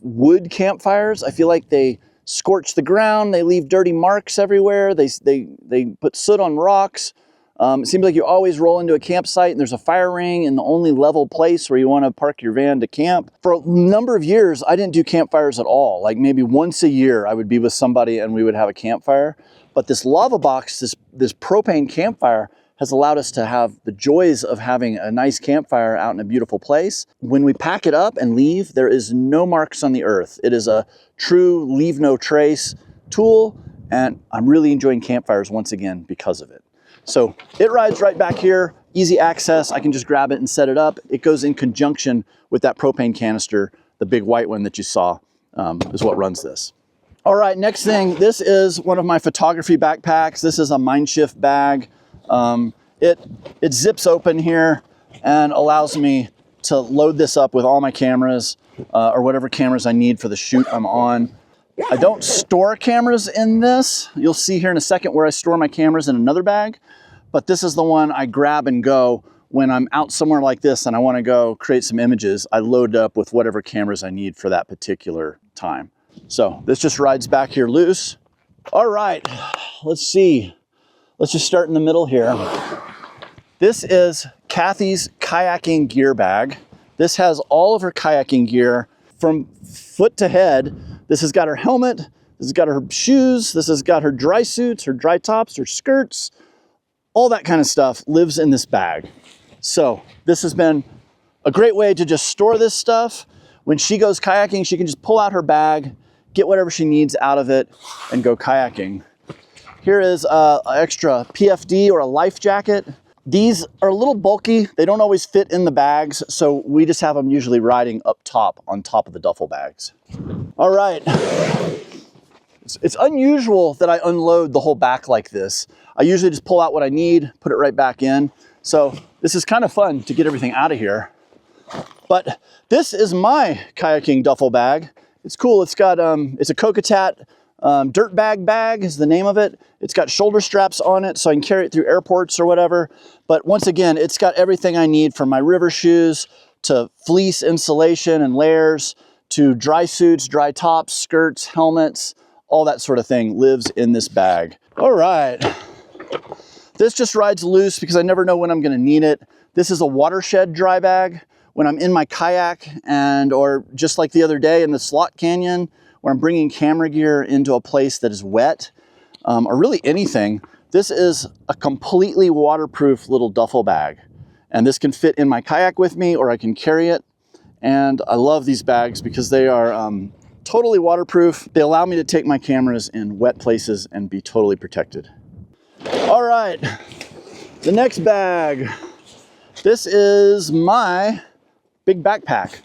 Speaker 1: wood campfires. I feel like they scorch the ground, they leave dirty marks everywhere, they put soot on rocks. It seems like you always roll into a campsite and there's a fire ring in the only level place where you want to park your van to camp. For a number of years, I didn't do campfires at all. Like maybe once a year, I would be with somebody and we would have a campfire. But this LavaBox, this propane campfire, has allowed us to have the joys of having a nice campfire out in a beautiful place. When we pack it up and leave, there is no marks on the earth. It is a true leave no trace tool, and I'm really enjoying campfires once again because of it. So it rides right back here, easy access. I can just grab it and set it up. It goes in conjunction with that propane canister, the big white one that you saw is what runs this. All right, next thing, this is one of my photography backpacks. This is a Mindshift bag. It zips open here and allows me to load this up with all my cameras or whatever cameras I need for the shoot I'm on. I don't store cameras in this. You'll see here in a second where I store my cameras in another bag, but this is the one I grab and go when I'm out somewhere like this and I want to go create some images. I load it up with whatever cameras I need for that particular time. So this just rides back here loose. All right, let's see. Let's just start in the middle here. This is Kathy's kayaking gear bag. This has all of her kayaking gear from foot to head. This has got her helmet, this has got her shoes, this has got her dry suits, her dry tops, her skirts, all that kind of stuff lives in this bag. So this has been a great way to just store this stuff. When she goes kayaking, she can just pull out her bag, get whatever she needs out of it, and go kayaking. Here is an extra PFD or a life jacket. These are a little bulky. They don't always fit in the bags, so we just have them usually riding up top on top of the duffel bags. All right. It's unusual that I unload the whole back like this. I usually just pull out what I need, put it right back in. So this is kind of fun to get everything out of here. But this is my kayaking duffel bag. It's cool. It's got, it's a Kokatat dirt bag is the name of it. It's got shoulder straps on it so I can carry it through airports or whatever. But once again, it's got everything I need from my river shoes to fleece insulation and layers to dry suits, dry tops, skirts, helmets, all that sort of thing lives in this bag. All right. This just rides loose because I never know when I'm gonna need it. This is a watershed dry bag. When I'm in my kayak or just like the other day in the Slot Canyon, where I'm bringing camera gear into a place that is wet, or really anything, this is a completely waterproof little duffel bag. And this can fit in my kayak with me, or I can carry it. And I love these bags because they are totally waterproof. They allow me to take my cameras in wet places and be totally protected. All right, the next bag. This is my big backpack.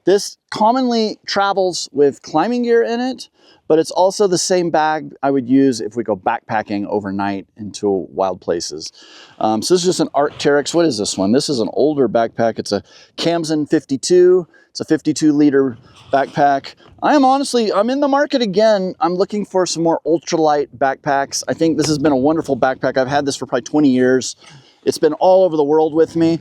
Speaker 1: This commonly travels with climbing gear in it, but it's also the same bag I would use if we go backpacking overnight into wild places. So this is just an Arc'teryx. What is this one? This is an older backpack. It's a Camson 52. It's a 52-liter backpack. I'm in the market again. I'm looking for some more ultralight backpacks. I think this has been a wonderful backpack. I've had this for probably 20 years. It's been all over the world with me,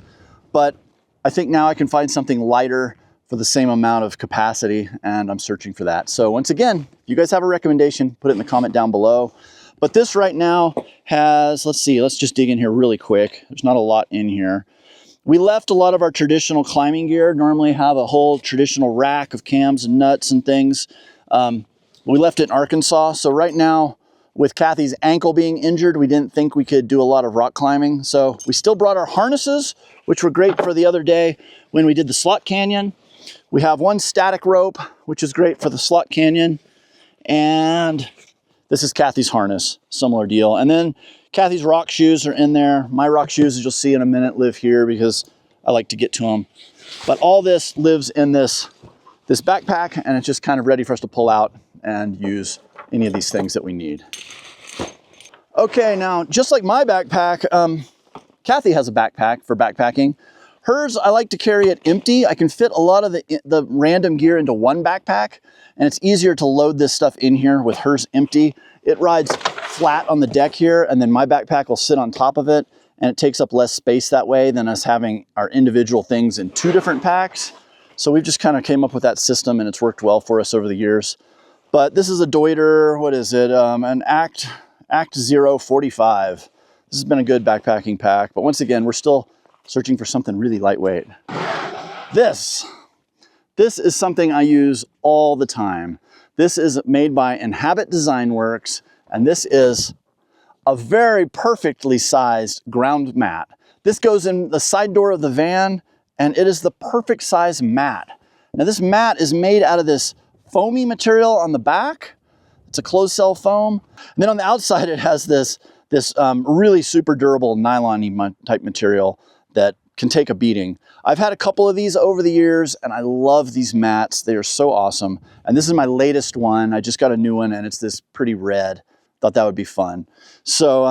Speaker 1: but I think now I can find something lighter for the same amount of capacity, and I'm searching for that. So once again, if you guys have a recommendation, put it in the comment down below. But this right now has, let's just dig in here really quick. There's not a lot in here. We left a lot of our traditional climbing gear. Normally have a whole traditional rack of cams and nuts and things. We left it in Arkansas. So right now, with Kathy's ankle being injured, we didn't think we could do a lot of rock climbing. So we still brought our harnesses, which were great for the other day when we did the slot canyon. We have one static rope, which is great for the slot canyon. And this is Kathy's harness, similar deal. And then Kathy's rock shoes are in there. My rock shoes, as you'll see in a minute, live here because I like to get to them. But all this lives in this backpack, and it's just kind of ready for us to pull out and use any of these things that we need. Okay, now, just like my backpack, Kathy has a backpack for backpacking. Hers, I like to carry it empty. I can fit a lot of the random gear into one backpack, and it's easier to load this stuff in here with hers empty. It rides flat on the deck here, and then my backpack will sit on top of it, and it takes up less space that way than us having our individual things in two different packs. So we've just kind of came up with that system, and it's worked well for us over the years. But this is a Deuter, what is it? An Act 045. This has been a good backpacking pack, but once again, we're still searching for something really lightweight. This is something I use all the time. This is made by Inhabit Design Works, and this is a very perfectly sized ground mat. This goes in the side door of the van, and it is the perfect size mat. Now this mat is made out of this foamy material on the back. It's a closed cell foam. And then on the outside, it has this really super durable nylon-y type material that can take a beating. I've had a couple of these over the years, and I love these mats. They are so awesome. And this is my latest one. I just got a new one, and it's this pretty red. Thought that would be fun. So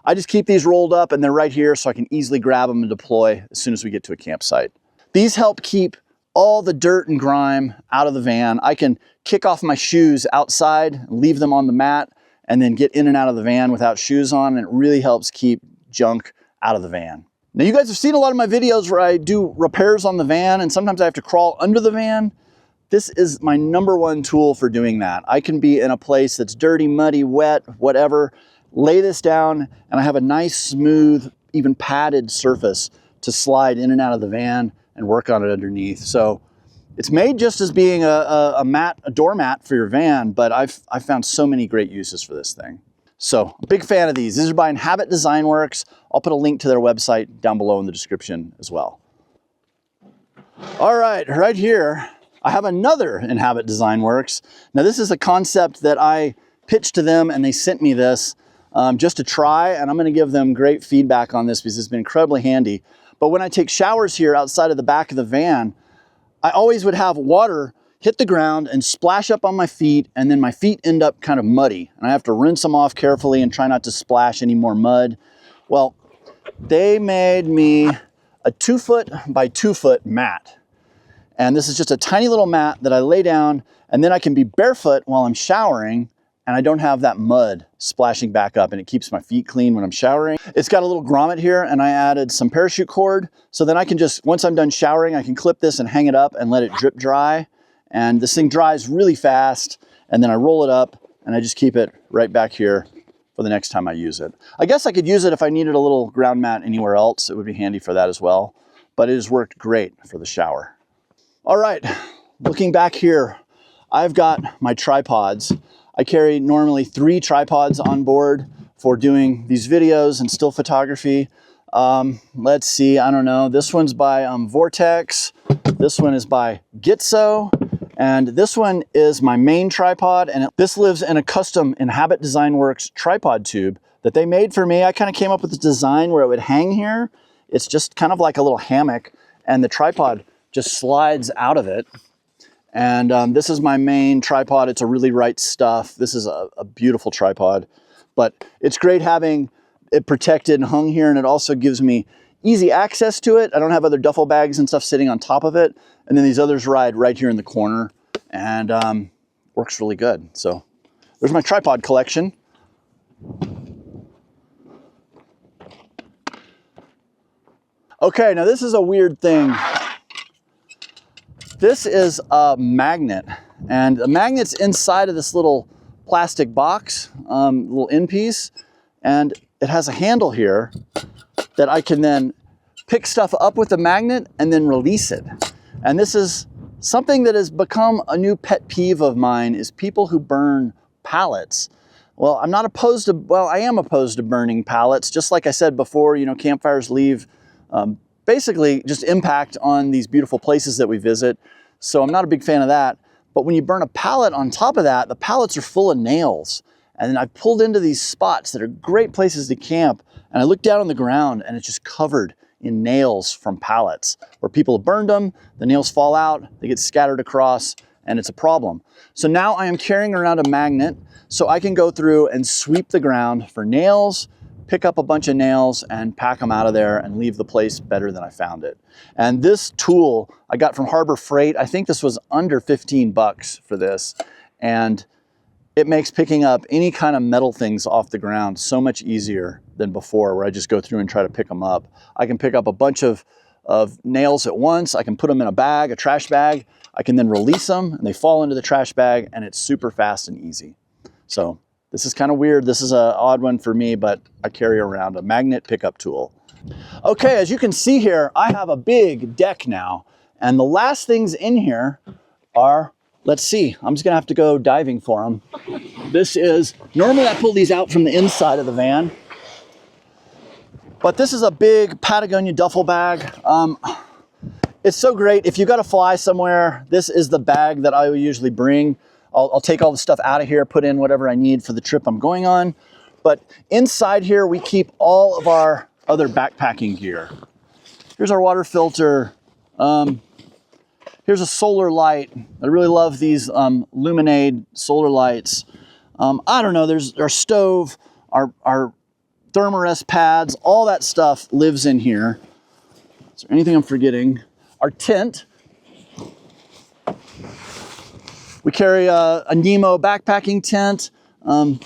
Speaker 1: I just keep these rolled up, and they're right here so I can easily grab them and deploy as soon as we get to a campsite. These help keep all the dirt and grime out of the van. I can kick off my shoes outside, leave them on the mat, and then get in and out of the van without shoes on, and it really helps keep junk out of the van. Now you guys have seen a lot of my videos where I do repairs on the van, and sometimes I have to crawl under the van. This is my #1 tool for doing that. I can be in a place that's dirty, muddy, wet, whatever, lay this down, and I have a nice, smooth, even padded surface to slide in and out of the van and work on it underneath. So it's made just as being a doormat for your van, but I've found so many great uses for this thing. So, big fan of these. These are by Inhabit Design Works. I'll put a link to their website down below in the description as well. All right, right here, I have another Inhabit Design Works. Now, this is a concept that I pitched to them, and they sent me this just to try, and I'm gonna give them great feedback on this because it's been incredibly handy. But when I take showers here outside of the back of the van, I always would have water hit the ground and splash up on my feet, and then my feet end up kind of muddy, and I have to rinse them off carefully and try not to splash any more mud. Well, they made me a 2 foot by 2 foot mat. And this is just a tiny little mat that I lay down, and then I can be barefoot while I'm showering, and I don't have that mud splashing back up, and it keeps my feet clean when I'm showering. It's got a little grommet here, and I added some parachute cord, so then I can just, once I'm done showering, I can clip this and hang it up and let it drip dry. And this thing dries really fast, and then I roll it up, and I just keep it right back here for the next time I use it. I guess I could use it if I needed a little ground mat anywhere else. It would be handy for that as well, but it has worked great for the shower. All right, looking back here, I've got my tripods. I carry normally 3 tripods on board for doing these videos and still photography. Let's see, I don't know. This one's by Vortex. This one is by Gitzo. And this one is my main tripod. And this lives in a custom Inhabit Design Works tripod tube that they made for me. I kind of came up with this design where it would hang here. It's just kind of like a little hammock, and the tripod just slides out of it. And this is my main tripod. It's a Really Right Stuff. This is a beautiful tripod, but it's great having it protected and hung here, and it also gives me easy access to it. I don't have other duffel bags and stuff sitting on top of it, and then these others ride right here in the corner, and works really good. So there's my tripod collection. Okay, now this is a weird thing. This is a magnet, and the magnet's inside of this little plastic box, little end piece, and it has a handle here that I can then pick stuff up with the magnet and then release it. And this is something that has become a new pet peeve of mine, is people who burn pallets. Well, I'm not opposed to, well, I am opposed to burning pallets. Just like I said before, you know, campfires leave basically just impact on these beautiful places that we visit. So I'm not a big fan of that. But when you burn a pallet on top of that, the pallets are full of nails. And then I've pulled into these spots that are great places to camp, and I look down on the ground and it's just covered in nails from pallets where people have burned them, the nails fall out, they get scattered across, and it's a problem. So now I am carrying around a magnet so I can go through and sweep the ground for nails, pick up a bunch of nails and pack them out of there and leave the place better than I found it. And this tool I got from Harbor Freight. I think this was under 15 bucks for this. And it makes picking up any kind of metal things off the ground so much easier than before, where I just go through and try to pick them up. I can pick up a bunch of nails at once. I can put them in a bag, a trash bag. I can then release them and they fall into the trash bag, and it's super fast and easy. So this is kind of weird. This is an odd one for me, but I carry around a magnet pickup tool. Okay, as you can see here, I have a big deck now, and the last things in here are, let's see, I'm just gonna have to go diving for them. This is, normally I pull these out from the inside of the van, but this is a big Patagonia duffel bag. It's so great. If you got to fly somewhere, this is the bag that I will usually bring. I'll take all the stuff out of here, put in whatever I need for the trip I'm going on. But inside here, we keep all of our other backpacking gear. Here's our water filter. Here's a solar light. I really love these Luminade solar lights. I don't know, there's our stove, our Thermarest pads, all that stuff lives in here. Is there anything I'm forgetting? Our tent. We carry a Nemo backpacking tent.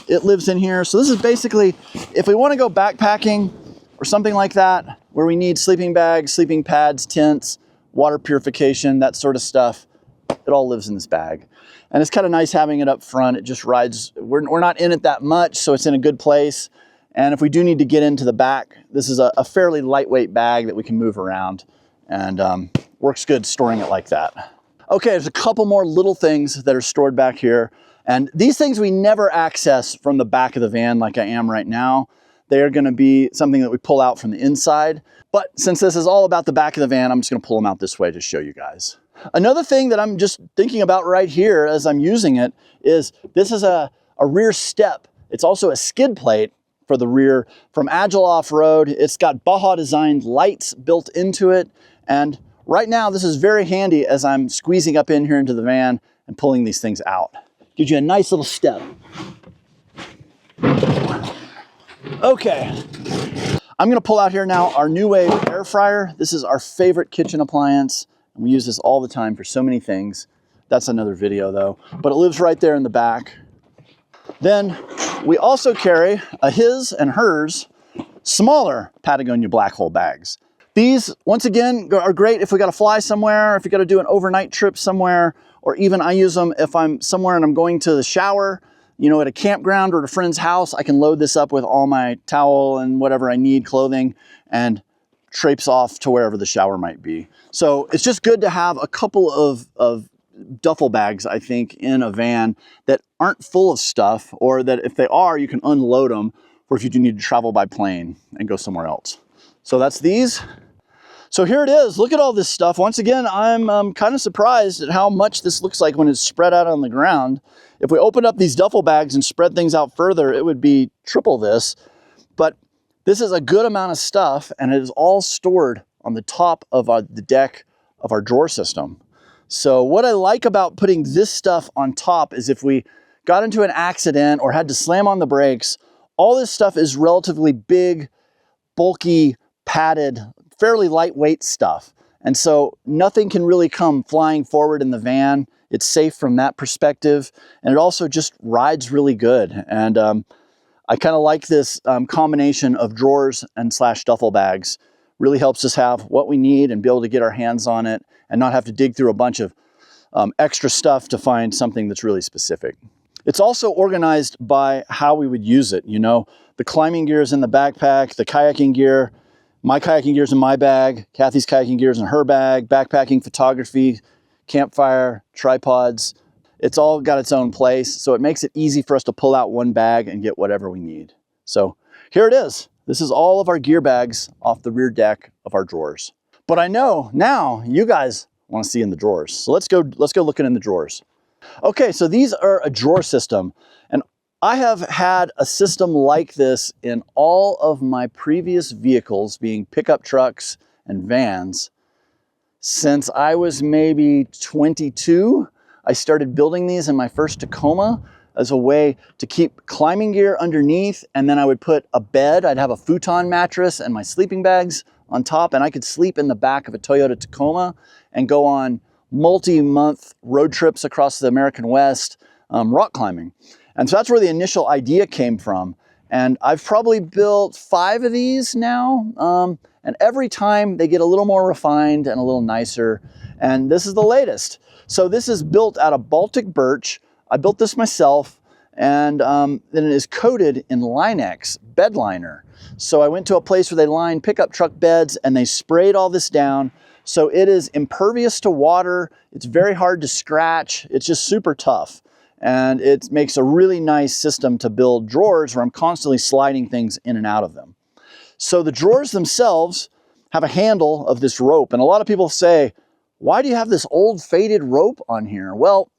Speaker 1: It lives in here. So this is basically, if we want to go backpacking or something like that, where we need sleeping bags, sleeping pads, tents, water purification, that sort of stuff, it all lives in this bag. And it's kind of nice having it up front. It just rides, we're not in it that much, so it's in a good place. And if we do need to get into the back, this is a fairly lightweight bag that we can move around, and works good storing it like that. Okay, there's a couple more little things that are stored back here. And these things we never access from the back of the van like I am right now. They are gonna be something that we pull out from the inside. But since this is all about the back of the van, I'm just gonna pull them out this way to show you guys. Another thing that I'm just thinking about right here as I'm using it is this is a rear step. It's also a skid plate for the rear from Agile Off-Road. It's got Baja designed lights built into it. And right now, this is very handy as I'm squeezing up in here into the van and pulling these things out. Gives you a nice little step. Okay, I'm gonna pull out here now our New Wave air fryer. This is our favorite kitchen appliance, and we use this all the time for so many things. That's another video though, but it lives right there in the back. Then we also carry a his and hers smaller Patagonia black hole bags. These, once again, are great if we got to fly somewhere, if you got to do an overnight trip somewhere, or even I use them if I'm somewhere and I'm going to the shower, you know, at a campground or at a friend's house. I can load this up with all my towel and whatever I need, clothing, and traipse off to wherever the shower might be. So it's just good to have a couple of duffel bags, I think, in a van that aren't full of stuff, or that if they are, you can unload them for if you do need to travel by plane and go somewhere else. So that's these. So here it is. Look at all this stuff. Once again, I'm kind of surprised at how much this looks like when it's spread out on the ground. If we opened up these duffel bags and spread things out further, it would be triple this. But this is a good amount of stuff, and it is all stored on the top of the deck of our drawer system. So what I like about putting this stuff on top is if we got into an accident or had to slam on the brakes, all this stuff is relatively big, bulky, padded, fairly lightweight stuff. And so nothing can really come flying forward in the van. It's safe from that perspective. And it also just rides really good. And I kind of like this combination of drawers and / duffel bags. Really helps us have what we need and be able to get our hands on it and not have to dig through a bunch of extra stuff to find something that's really specific. It's also organized by how we would use it. You know, the climbing gear is in the backpack, the kayaking gear, my kayaking gear is in my bag, Kathy's kayaking gear is in her bag, backpacking, photography, campfire, tripods. It's all got its own place, so it makes it easy for us to pull out one bag and get whatever we need. So here it is. This is all of our gear bags off the rear deck of our drawers. But I know now you guys want to see in the drawers. So let's go looking in the drawers. Okay, so these are a drawer system, and I have had a system like this in all of my previous vehicles, being pickup trucks and vans, since I was maybe 22. I started building these in my first Tacoma as a way to keep climbing gear underneath, and then I would put a bed. I'd have a futon mattress and my sleeping bags on top, and I could sleep in the back of a Toyota Tacoma and go on multi-month road trips across the American West rock climbing. And so that's where the initial idea came from. And I've probably built 5 of these now. And every time they get a little more refined and a little nicer. And this is the latest. So this is built out of Baltic birch. I built this myself, and then it is coated in Linex bed liner. So I went to a place where they lined pickup truck beds and they sprayed all this down. So it is impervious to water. It's very hard to scratch. It's just super tough. And it makes a really nice system to build drawers where I'm constantly sliding things in and out of them. So the drawers themselves have a handle of this rope. And a lot of people say, why do you have this old faded rope on here? Well,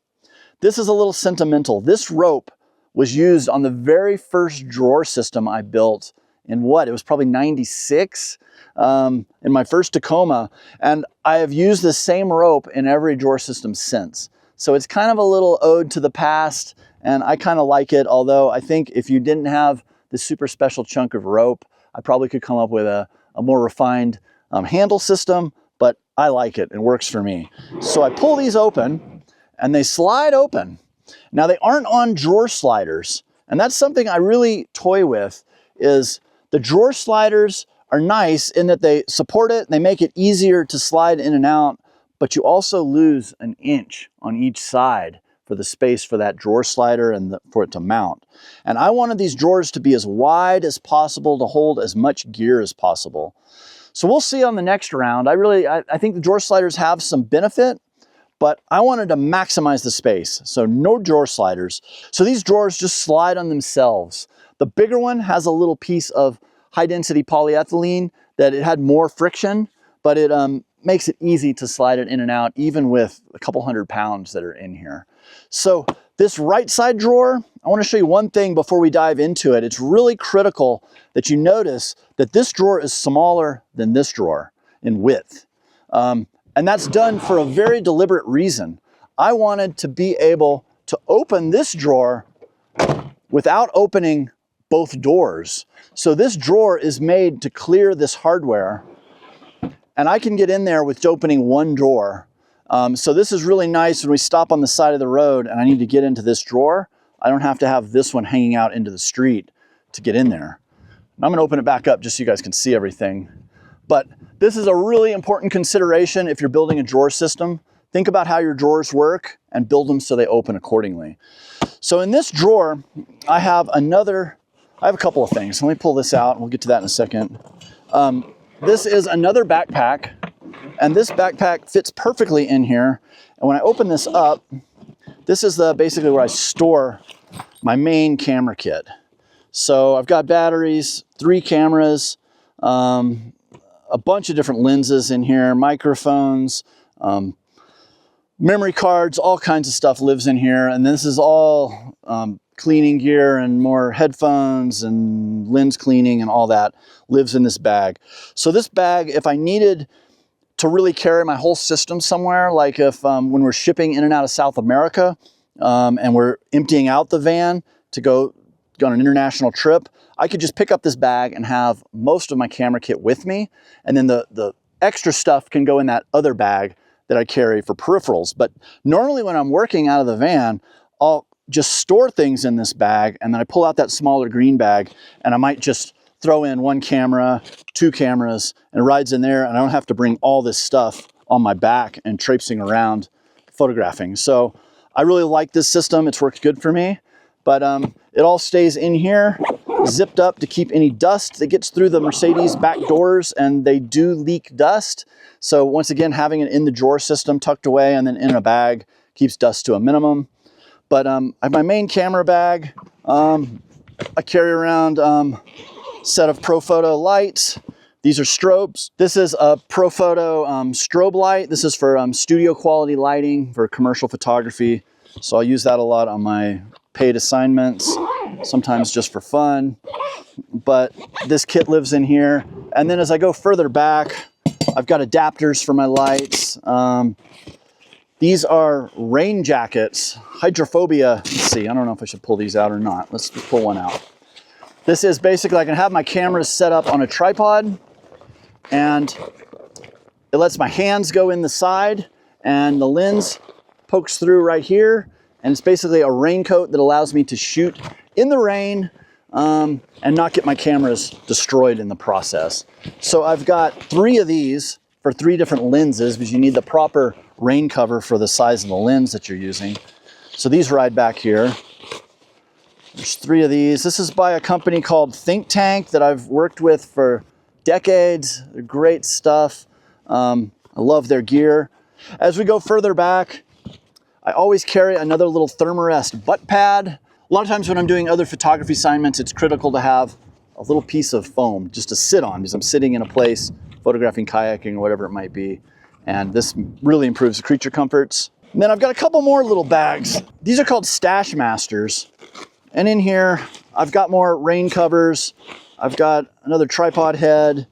Speaker 1: this is a little sentimental. This rope was used on the very first drawer system I built in it was probably 96 in my first Tacoma. And I have used the same rope in every drawer system since. So it's kind of a little ode to the past, and I kind of like it. Although I think if you didn't have this super special chunk of rope, I probably could come up with a more refined handle system, but I like it. It works for me. So I pull these open and they slide open. Now they aren't on drawer sliders, and that's something I really toy with. Is the drawer sliders are nice in that they support it, they make it easier to slide in and out, but you also lose an inch on each side for the space for that drawer slider and for it to mount. And I wanted these drawers to be as wide as possible to hold as much gear as possible. So we'll see on the next round. I think the drawer sliders have some benefit, but I wanted to maximize the space. So no drawer sliders. So these drawers just slide on themselves. The bigger one has a little piece of high density polyethylene that it had more friction, but it makes it easy to slide it in and out, even with a couple 100 pounds that are in here. So this right side drawer, I want to show you one thing before we dive into it. It's really critical that you notice that this drawer is smaller than this drawer in width. And that's done for a very deliberate reason. I wanted to be able to open this drawer without opening both doors. So this drawer is made to clear this hardware, and I can get in there with opening one drawer. So this is really nice when we stop on the side of the road and I need to get into this drawer. I don't have to have this one hanging out into the street to get in there. I'm gonna open it back up just so you guys can see everything. But this is a really important consideration if you're building a drawer system. Think about how your drawers work and build them so they open accordingly. So in this drawer, I have a couple of things. Let me pull this out and we'll get to that in a second. This is another backpack, and this backpack fits perfectly in here. And when I open this up, this is basically where I store my main camera kit. So I've got batteries, 3 cameras, a bunch of different lenses in here, microphones, memory cards, all kinds of stuff lives in here. And this is all cleaning gear and more headphones and lens cleaning and all that lives in this bag. So this bag, if I needed to really carry my whole system somewhere, like if when we're shipping in and out of South America and we're emptying out the van to go on an international trip, I could just pick up this bag and have most of my camera kit with me. And then the extra stuff can go in that other bag that I carry for peripherals. But normally when I'm working out of the van, I'll just store things in this bag, and then I pull out that smaller green bag, and I might just throw in one camera, two cameras, and it rides in there, and I don't have to bring all this stuff on my back and traipsing around photographing. So I really like this system. It's worked good for me, but it all stays in here, zipped up to keep any dust that gets through the Mercedes back doors, and they do leak dust. So once again, having it in the drawer system tucked away and then in a bag keeps dust to a minimum. But I have my main camera bag. I carry around a set of Profoto lights. These are strobes. This is a Profoto strobe light. This is for studio quality lighting for commercial photography. So I'll use that a lot on my paid assignments, sometimes just for fun. But this kit lives in here. And then as I go further back, I've got adapters for my lights. These are rain jackets, hydrophobia. Let's see, I don't know if I should pull these out or not. Let's pull one out. This is basically, I can have my cameras set up on a tripod, and it lets my hands go in the side, and the lens pokes through right here. And it's basically a raincoat that allows me to shoot in the rain and not get my cameras destroyed in the process. So I've got 3 of these for 3 different lenses, because you need the proper rain cover for the size of the lens that you're using. So these ride back here. There's 3 of these. This is by a company called Think Tank that I've worked with for decades. They're great stuff. I love their gear. As we go further back, I always carry another little Thermarest butt pad. A lot of times when I'm doing other photography assignments, it's critical to have a little piece of foam just to sit on, because I'm sitting in a place photographing kayaking or whatever it might be. And this really improves the creature comforts. And then I've got a couple more little bags. These are called Stash Masters. And in here, I've got more rain covers. I've got another tripod head.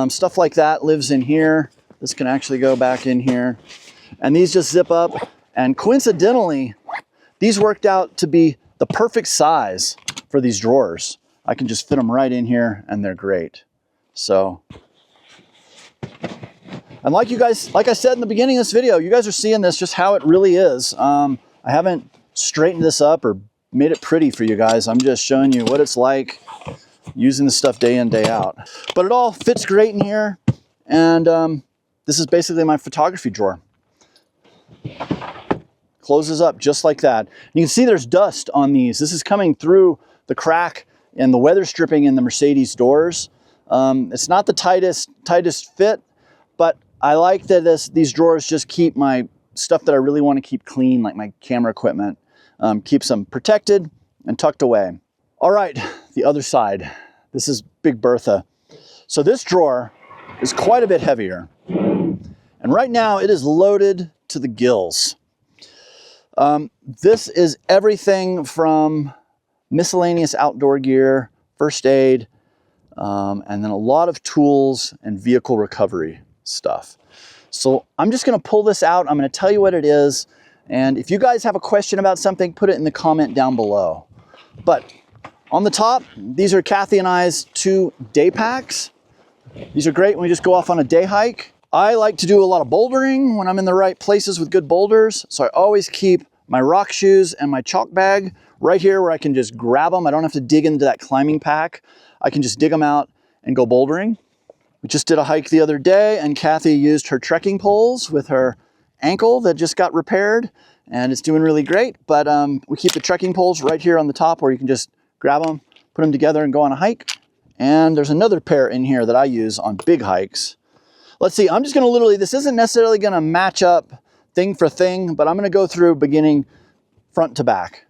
Speaker 1: Stuff like that lives in here. This can actually go back in here. And these just zip up. And coincidentally, these worked out to be the perfect size for these drawers. I can just fit them right in here, and they're great. So, and like I said in the beginning of this video, you guys are seeing this just how it really is. I haven't straightened this up or made it pretty for you guys. I'm just showing you what it's like using this stuff day in, day out. But it all fits great in here. And this is basically my photography drawer. Closes up just like that. And you can see there's dust on these. This is coming through the crack and the weather stripping in the Mercedes doors. It's not the tightest fit, but I like that these drawers just keep my stuff that I really want to keep clean, like my camera equipment, keeps them protected and tucked away. All right, the other side. This is Big Bertha. So this drawer is quite a bit heavier. And right now it is loaded to the gills. This is everything from miscellaneous outdoor gear, first aid, and then a lot of tools and vehicle recovery stuff. So I'm just going to pull this out. I'm going to tell you what it is. And if you guys have a question about something, put it in the comment down below. But on the top, these are Kathy and I's 2 day packs. These are great when we just go off on a day hike. I like to do a lot of bouldering when I'm in the right places with good boulders. So I always keep my rock shoes and my chalk bag right here where I can just grab them. I don't have to dig into that climbing pack. I can just dig them out and go bouldering. We just did a hike the other day, and Kathy used her trekking poles with her ankle that just got repaired, and it's doing really great. But we keep the trekking poles right here on the top where you can just grab them, put them together and go on a hike. And there's another pair in here that I use on big hikes. Let's see, I'm just gonna literally, this isn't necessarily gonna match up thing for thing, but I'm gonna go through beginning front to back.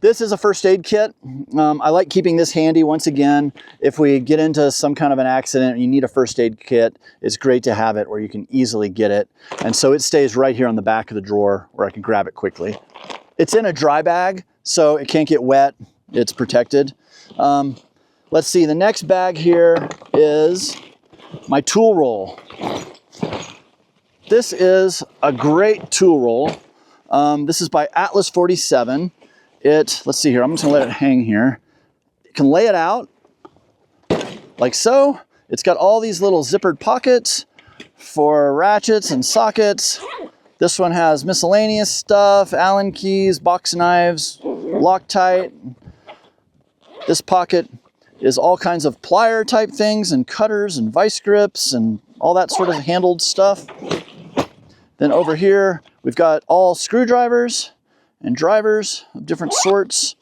Speaker 1: This is a first aid kit. I like keeping this handy. Once again, if we get into some kind of an accident and you need a first aid kit, it's great to have it where you can easily get it. And so it stays right here on the back of the drawer where I can grab it quickly. It's in a dry bag, so it can't get wet. It's protected. Let's see, the next bag here is my tool roll. This is a great tool roll. This is by Atlas 47. Let's see here, I'm just gonna let it hang here. You can lay it out like so. It's got all these little zippered pockets for ratchets and sockets. This one has miscellaneous stuff, Allen keys, box knives, Loctite. This pocket is all kinds of plier type things and cutters and vice grips and all that sort of handled stuff. Then over here, we've got all screwdrivers and drivers of different sorts.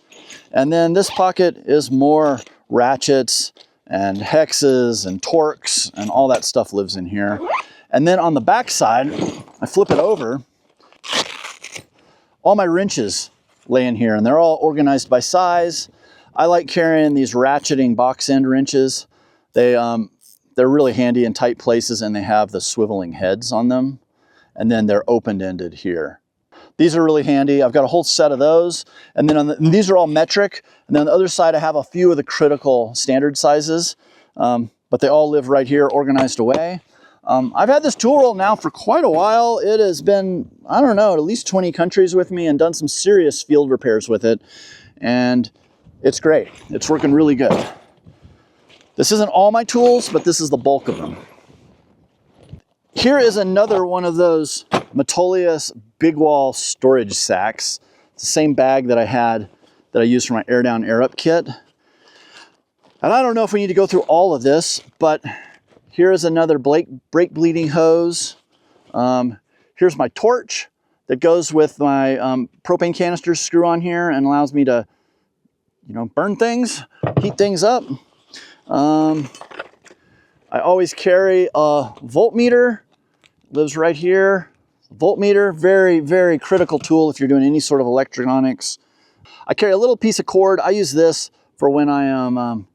Speaker 1: And then this pocket is more ratchets and hexes and torques and all that stuff lives in here. And then on the back side, I flip it over, all my wrenches lay in here and they're all organized by size. I like carrying these ratcheting box end wrenches. They're really handy in tight places and they have the swiveling heads on them. And then they're open-ended here. These are really handy. I've got a whole set of those. And then these are all metric. And then on the other side, I have a few of the critical standard sizes, but they all live right here organized away. I've had this tool roll now for quite a while. It has been, I don't know, at least 20 countries with me and done some serious field repairs with it. And it's great. It's working really good. This isn't all my tools, but this is the bulk of them. Here is another one of those Metolius big wall storage sacks. It's the same bag that I had that I used for my air down, air up kit. And I don't know if we need to go through all of this, but here is another brake bleeding hose. Here's my torch that goes with my propane canisters screw on here and allows me to, burn things, heat things up. I always carry a voltmeter, lives right here. Voltmeter, very, very critical tool if you're doing any sort of electronics. I carry a little piece of cord. I use this for when I am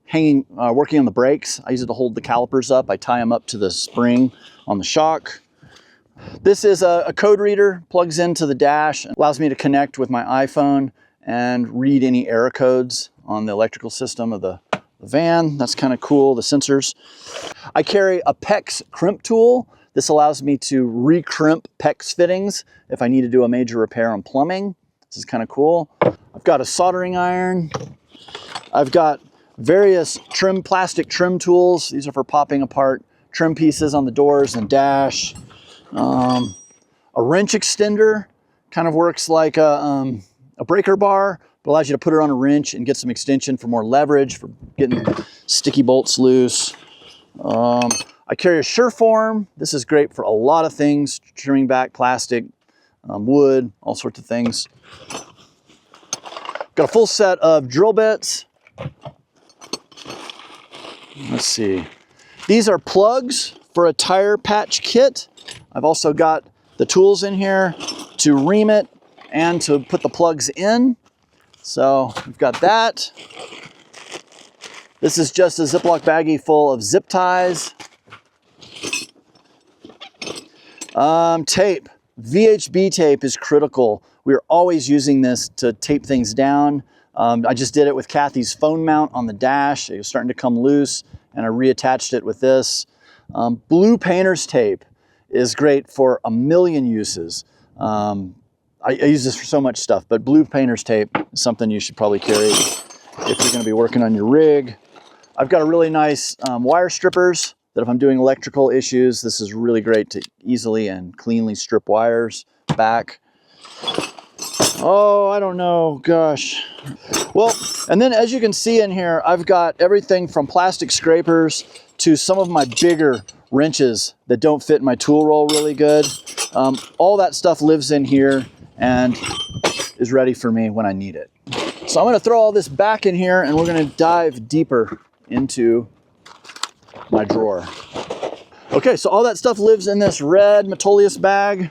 Speaker 1: working on the brakes. I use it to hold the calipers up. I tie them up to the spring on the shock. This is a code reader, plugs into the dash, and allows me to connect with my iPhone and read any error codes on the electrical system of the van. That's kind of cool, the sensors. I carry a PEX crimp tool. This allows me to re-crimp PEX fittings if I need to do a major repair on plumbing. This is kind of cool. I've got a soldering iron. I've got various plastic trim tools. These are for popping apart trim pieces on the doors and dash. A wrench extender kind of works like a breaker bar, but allows you to put it on a wrench and get some extension for more leverage, for getting sticky bolts loose. I carry a Sherform. This is great for a lot of things, trimming back plastic, wood, all sorts of things. Got a full set of drill bits. Let's see. These are plugs for a tire patch kit. I've also got the tools in here to ream it and to put the plugs in. So we've got that. This is just a Ziploc baggie full of zip ties. Tape. VHB tape is critical. We're always using this to tape things down. I just did it with Kathy's phone mount on the dash. It was starting to come loose and I reattached it with this. Blue painter's tape is great for a million uses. I use this for so much stuff, but blue painter's tape is something you should probably carry if you're gonna be working on your rig. I've got a really nice wire strippers that if I'm doing electrical issues, this is really great to easily and cleanly strip wires back. Oh, I don't know, gosh. Well, and then as you can see in here, I've got everything from plastic scrapers to some of my bigger wrenches that don't fit in my tool roll really good. All that stuff lives in here and is ready for me when I need it. So I'm gonna throw all this back in here and we're gonna dive deeper into my drawer. Okay, so all that stuff lives in this red Metolius bag.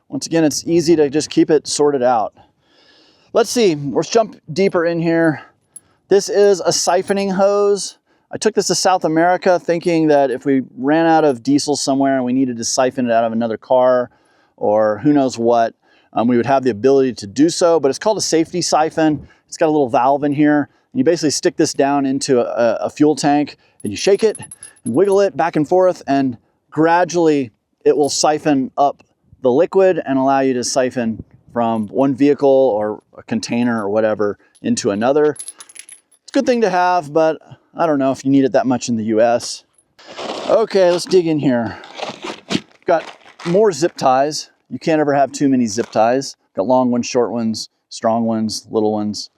Speaker 1: Once again, it's easy to just keep it sorted out. Let's see, let's jump deeper in here. This is a siphoning hose. I took this to South America thinking that if we ran out of diesel somewhere and we needed to siphon it out of another car or who knows what, we would have the ability to do so, but it's called a safety siphon. It's got a little valve in here. You basically stick this down into a fuel tank and you shake it and wiggle it back and forth, and gradually it will siphon up the liquid and allow you to siphon from one vehicle or a container or whatever into another. It's a good thing to have, but I don't know if you need it that much in the US. Okay, let's dig in here. Got more zip ties. You can't ever have too many zip ties. Got long ones, short ones, strong ones, little ones.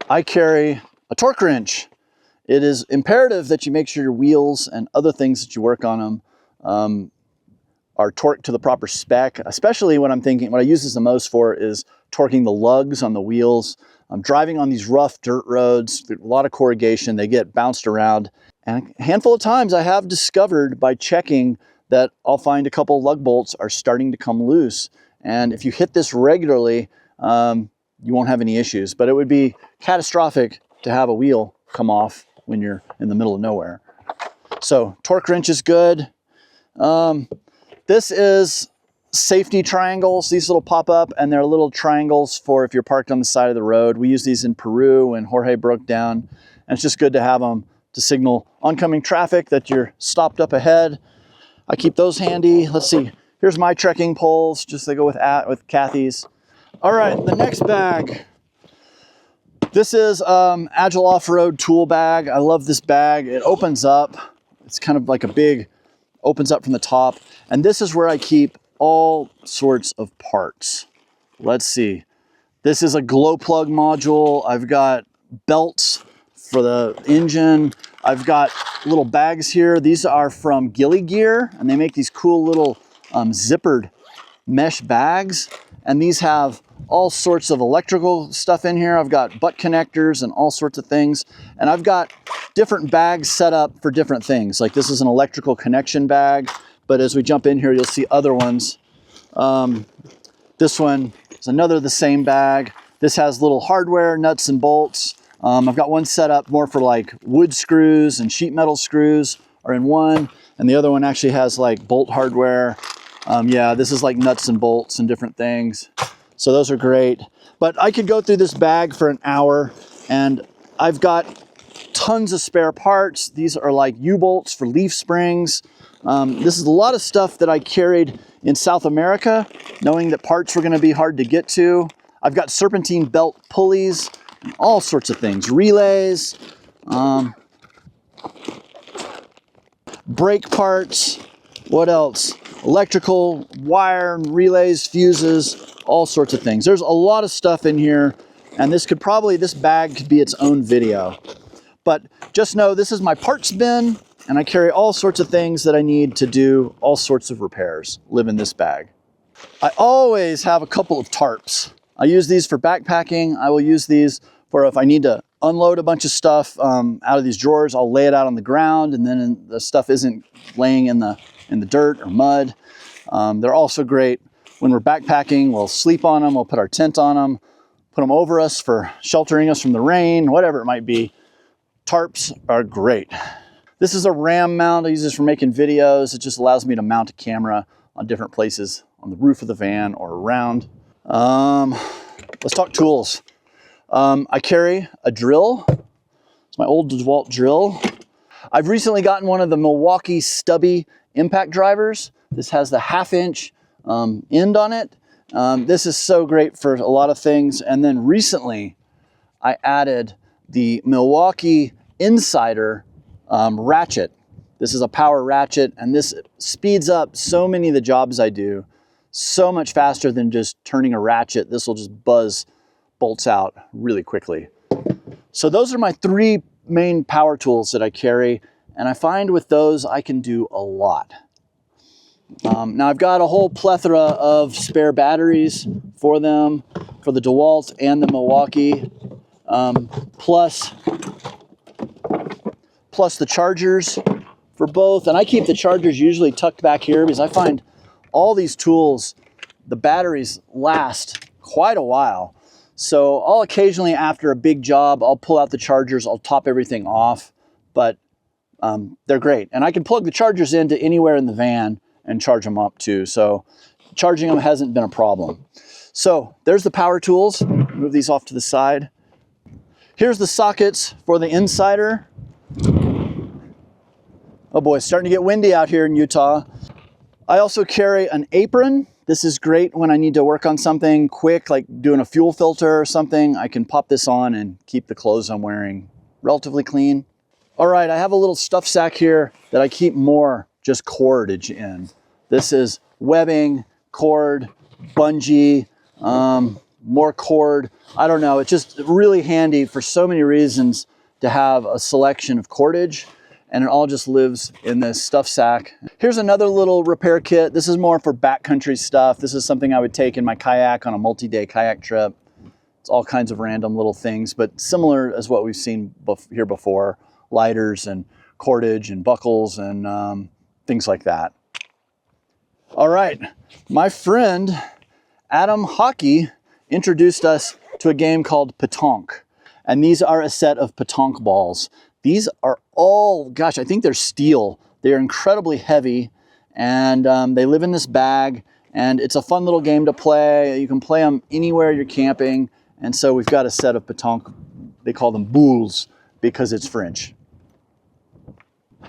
Speaker 1: I carry a torque wrench. It is imperative that you make sure your wheels and other things that you work on them are torqued to the proper spec, especially when I'm thinking, what I use this the most for is torquing the lugs on the wheels. I'm driving on these rough dirt roads, a lot of corrugation, they get bounced around. And a handful of times I have discovered by checking that I'll find a couple lug bolts are starting to come loose. And if you hit this regularly, you won't have any issues, but it would be catastrophic to have a wheel come off when you're in the middle of nowhere. So torque wrench is good. This is safety triangles. These little pop up and they're little triangles for if you're parked on the side of the road. We use these in Peru when Jorge broke down, and it's just good to have them to signal oncoming traffic that you're stopped up ahead. I keep those handy. Let's see, here's my trekking poles, just they go with Kathy's. All right, the next bag. This is Agile off-road tool bag. I love this bag. It opens up. It's kind of like a big, opens up from the top. And this is where I keep all sorts of parts. Let's see. This is a glow plug module. I've got belts for the engine. I've got little bags here. These are from Ghillie Gear, and they make these cool little zippered mesh bags. And these have all sorts of electrical stuff in here. I've got butt connectors and all sorts of things. And I've got different bags set up for different things. Like this is an electrical connection bag, but as we jump in here, you'll see other ones. This one is another the same bag. This has little hardware, nuts and bolts. I've got one set up more for like wood screws and sheet metal screws are in one. And the other one actually has like bolt hardware. Yeah, this is like nuts and bolts and different things. So those are great. But I could go through this bag for an hour, and I've got tons of spare parts. These are like U-bolts for leaf springs. This is a lot of stuff that I carried in South America, knowing that parts were gonna be hard to get to. I've got serpentine belt pulleys, and all sorts of things, relays, brake parts, what else? Electrical, wire, relays, fuses, all sorts of things. There's a lot of stuff in here, and this bag could be its own video. But just know this is my parts bin, and I carry all sorts of things that I need to do all sorts of repairs, live in this bag. I always have a couple of tarps. I use these for backpacking. I will use these for if I need to unload a bunch of stuff out of these drawers. I'll lay it out on the ground, and then the stuff isn't laying in the dirt or mud. They're also great when we're backpacking. We'll sleep on them, we'll put our tent on them, put them over us for sheltering us from the rain, whatever it might be. Tarps are great. This is a RAM mount. I use this for making videos. It just allows me to mount a camera on different places on the roof of the van or around. Let's talk tools. I carry a drill. It's my old DeWalt drill. I've recently gotten one of the Milwaukee stubby impact drivers. This has the 1/2 inch end on it. This is so great for a lot of things. And then recently I added the Milwaukee Insider Ratchet. This is a power ratchet, and this speeds up so many of the jobs I do so much faster than just turning a ratchet. This will just buzz bolts out really quickly. So those are my 3 main power tools that I carry, and I find with those I can do a lot. Now I've got a whole plethora of spare batteries for them, for the DeWalt and the Milwaukee, plus the chargers for both. And I keep the chargers usually tucked back here because I find all these tools, the batteries last quite a while. So I'll occasionally, after a big job, I'll pull out the chargers, I'll top everything off, but they're great. And I can plug the chargers into anywhere in the van and charge them up too. So charging them hasn't been a problem. So there's the power tools. Move these off to the side. Here's the sockets for the insider. Oh boy, it's starting to get windy out here in Utah. I also carry an apron. This is great when I need to work on something quick, like doing a fuel filter or something. I can pop this on and keep the clothes I'm wearing relatively clean. All right, I have a little stuff sack here that I keep more just cordage in. This is webbing, cord, bungee, more cord. I don't know, it's just really handy for so many reasons to have a selection of cordage, and it all just lives in this stuff sack. Here's another little repair kit. This is more for backcountry stuff. This is something I would take in my kayak on a multi-day kayak trip. It's all kinds of random little things, but similar as what we've seen here before. Lighters and cordage and buckles and things like that. All right, my friend Adam Hockey introduced us to a game called Petanque, and these are a set of petanque balls. These are all, gosh, I think they're steel. They're incredibly heavy, and they live in this bag, and it's a fun little game to play. You can play them anywhere you're camping, and so we've got a set of petanque. They call them boules because it's French.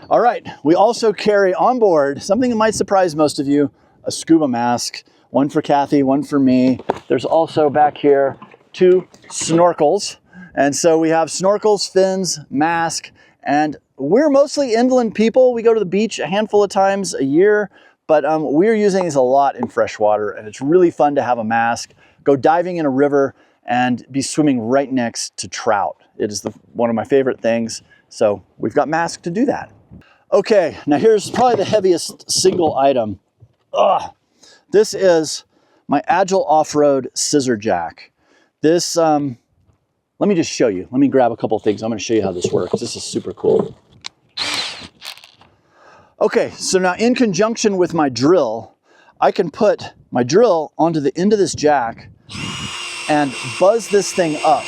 Speaker 1: All right, we also carry on board something that might surprise most of you, a scuba mask. One for Kathy, one for me. There's also back here 2 snorkels. And so we have snorkels, fins, mask, and we're mostly inland people. We go to the beach a handful of times a year, but we're using these a lot in freshwater, and it's really fun to have a mask, go diving in a river, and be swimming right next to trout. It is one of my favorite things, so we've got masks to do that. Okay, now here's probably the heaviest single item. This is my Agile off-road scissor jack. This, let me just show you. Let me grab a couple of things. I'm gonna show you how this works. This is super cool. Okay, so now in conjunction with my drill, I can put my drill onto the end of this jack and buzz this thing up.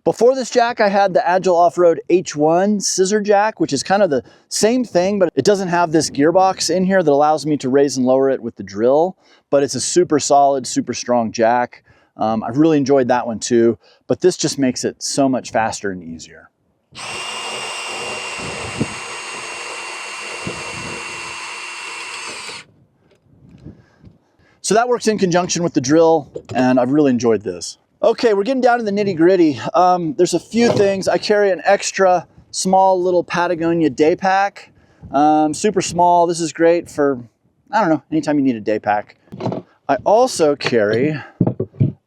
Speaker 1: Before this jack, I had the Agile Off-Road H1 scissor jack, which is kind of the same thing, but it doesn't have this gearbox in here that allows me to raise and lower it with the drill, but it's a super solid, super strong jack. I've really enjoyed that one too, but this just makes it so much faster and easier. So that works in conjunction with the drill, and I've really enjoyed this. Okay, we're getting down to the nitty gritty. There's a few things. I carry an extra small little Patagonia day pack. Super small. This is great for, I don't know, anytime you need a day pack. I also carry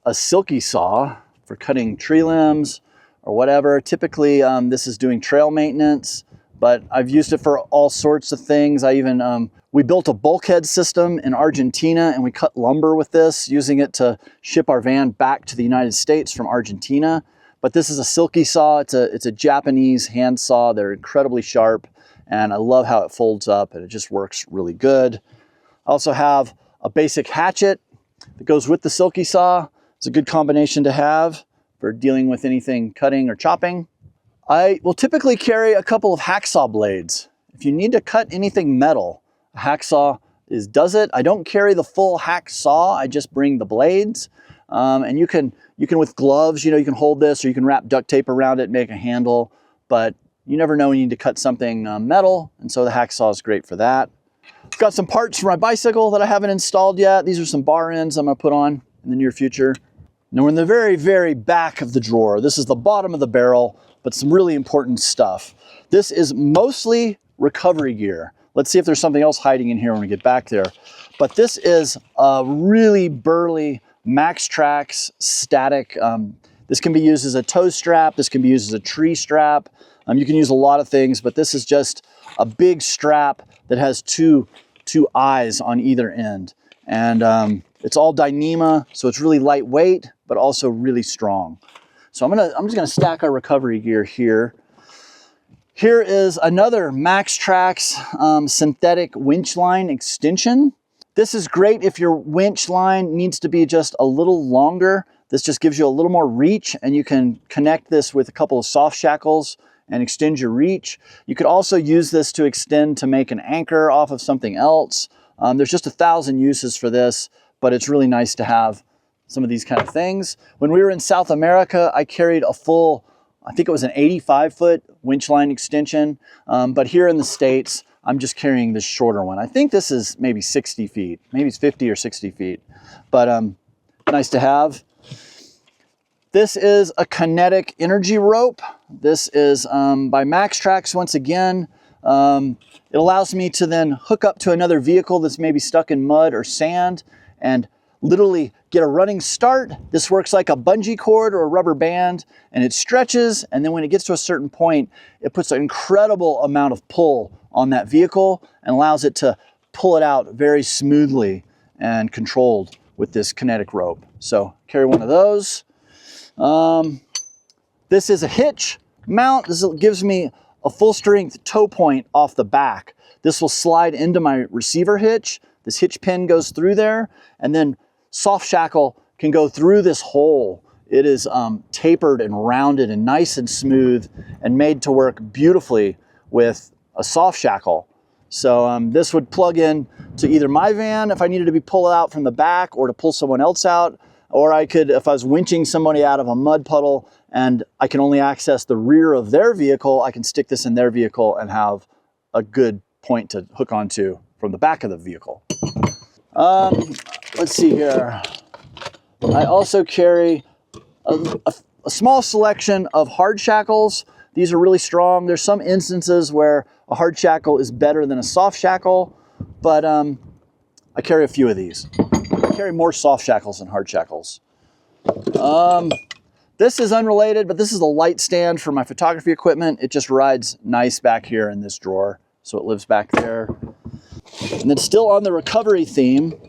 Speaker 1: a silky saw for cutting tree limbs or whatever. Typically, this is doing trail maintenance, but I've used it for all sorts of things. I even, we built a bulkhead system in Argentina, and we cut lumber with this, using it to ship our van back to the United States from Argentina. But this is a silky saw. It's a Japanese hand saw. They're incredibly sharp, and I love how it folds up, and it just works really good. I also have a basic hatchet that goes with the silky saw. It's a good combination to have for dealing with anything cutting or chopping. I will typically carry a couple of hacksaw blades. If you need to cut anything metal, a hacksaw does it. I don't carry the full hacksaw, I just bring the blades. And you can with gloves, you can hold this, or you can wrap duct tape around it and make a handle, but you never know when you need to cut something metal, and so the hacksaw is great for that. I've got some parts for my bicycle that I haven't installed yet. These are some bar ends I'm gonna put on in the near future. Now we're in the very, very back of the drawer. This is the bottom of the barrel, but some really important stuff. This is mostly recovery gear. Let's see if there's something else hiding in here when we get back there. But this is a really burly MaxTracks static. This can be used as a tow strap. This can be used as a tree strap. You can use a lot of things, but this is just a big strap that has two eyes on either end. And it's all Dyneema, so it's really lightweight, but also really strong. So I'm just gonna stack our recovery gear here. Here is another MaxTracks synthetic winch line extension. This is great if your winch line needs to be just a little longer. This just gives you a little more reach, and you can connect this with a couple of soft shackles and extend your reach. You could also use this to extend to make an anchor off of something else. There's just 1,000 uses for this, but it's really nice to have some of these kind of things. When we were in South America, I carried a full, I think it was an 85-foot winch line extension, but here in the States, I'm just carrying this shorter one. I think this is maybe 60 feet, maybe it's 50 or 60 feet, but nice to have. This is a kinetic energy rope. This is by MaxTracks once again. It allows me to then hook up to another vehicle that's maybe stuck in mud or sand and literally get a running start. This works like a bungee cord or a rubber band, and it stretches, and then when it gets to a certain point, it puts an incredible amount of pull on that vehicle and allows it to pull it out very smoothly and controlled with this kinetic rope. So carry one of those. This is a hitch mount. This gives me a full strength tow point off the back. This will slide into my receiver hitch. This hitch pin goes through there, and then soft shackle can go through this hole. It is tapered and rounded and nice and smooth and made to work beautifully with a soft shackle. So this would plug in to either my van if I needed to be pulled out from the back or to pull someone else out, or I could, if I was winching somebody out of a mud puddle and I can only access the rear of their vehicle, I can stick this in their vehicle and have a good point to hook onto from the back of the vehicle. Let's see here. I also carry a small selection of hard shackles. These are really strong. There's some instances where a hard shackle is better than a soft shackle, but I carry a few of these. I carry more soft shackles than hard shackles. This is unrelated, but this is a light stand for my photography equipment. It just rides nice back here in this drawer, so it lives back there. And then still on the recovery theme,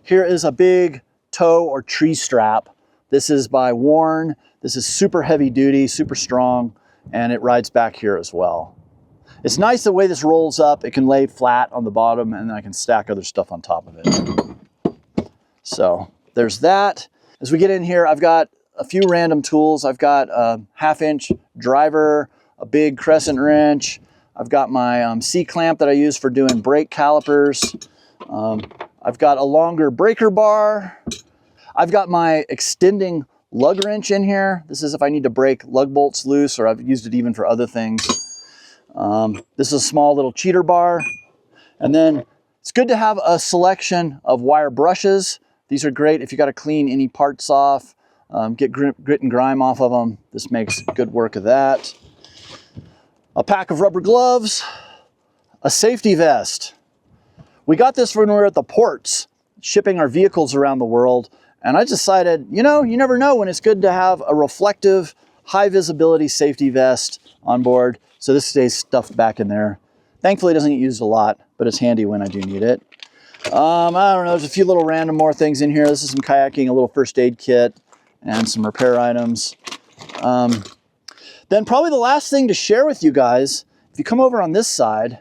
Speaker 1: here is a big tow or tree strap. This is by Warn. This is super heavy duty, super strong, and it rides back here as well. It's nice the way this rolls up. It can lay flat on the bottom, and then I can stack other stuff on top of it. So there's that. As we get in here, I've got a few random tools. I've got a 1/2-inch driver, a big crescent wrench. I've got my C-clamp that I use for doing brake calipers. I've got a longer breaker bar. I've got my extending lug wrench in here. This is if I need to break lug bolts loose, or I've used it even for other things. This is a small little cheater bar. And then it's good to have a selection of wire brushes. These are great if you got to clean any parts off, get grit and grime off of them. This makes good work of that. A pack of rubber gloves, a safety vest. We got this when we were at the ports, shipping our vehicles around the world. And I decided, you know, you never know when it's good to have a reflective, high visibility safety vest on board. So this stays stuffed back in there. Thankfully, it doesn't get used a lot, but it's handy when I do need it. I don't know, there's a few little random more things in here. This is some kayaking, a little first aid kit, and some repair items. Then probably the last thing to share with you guys, if you come over on this side,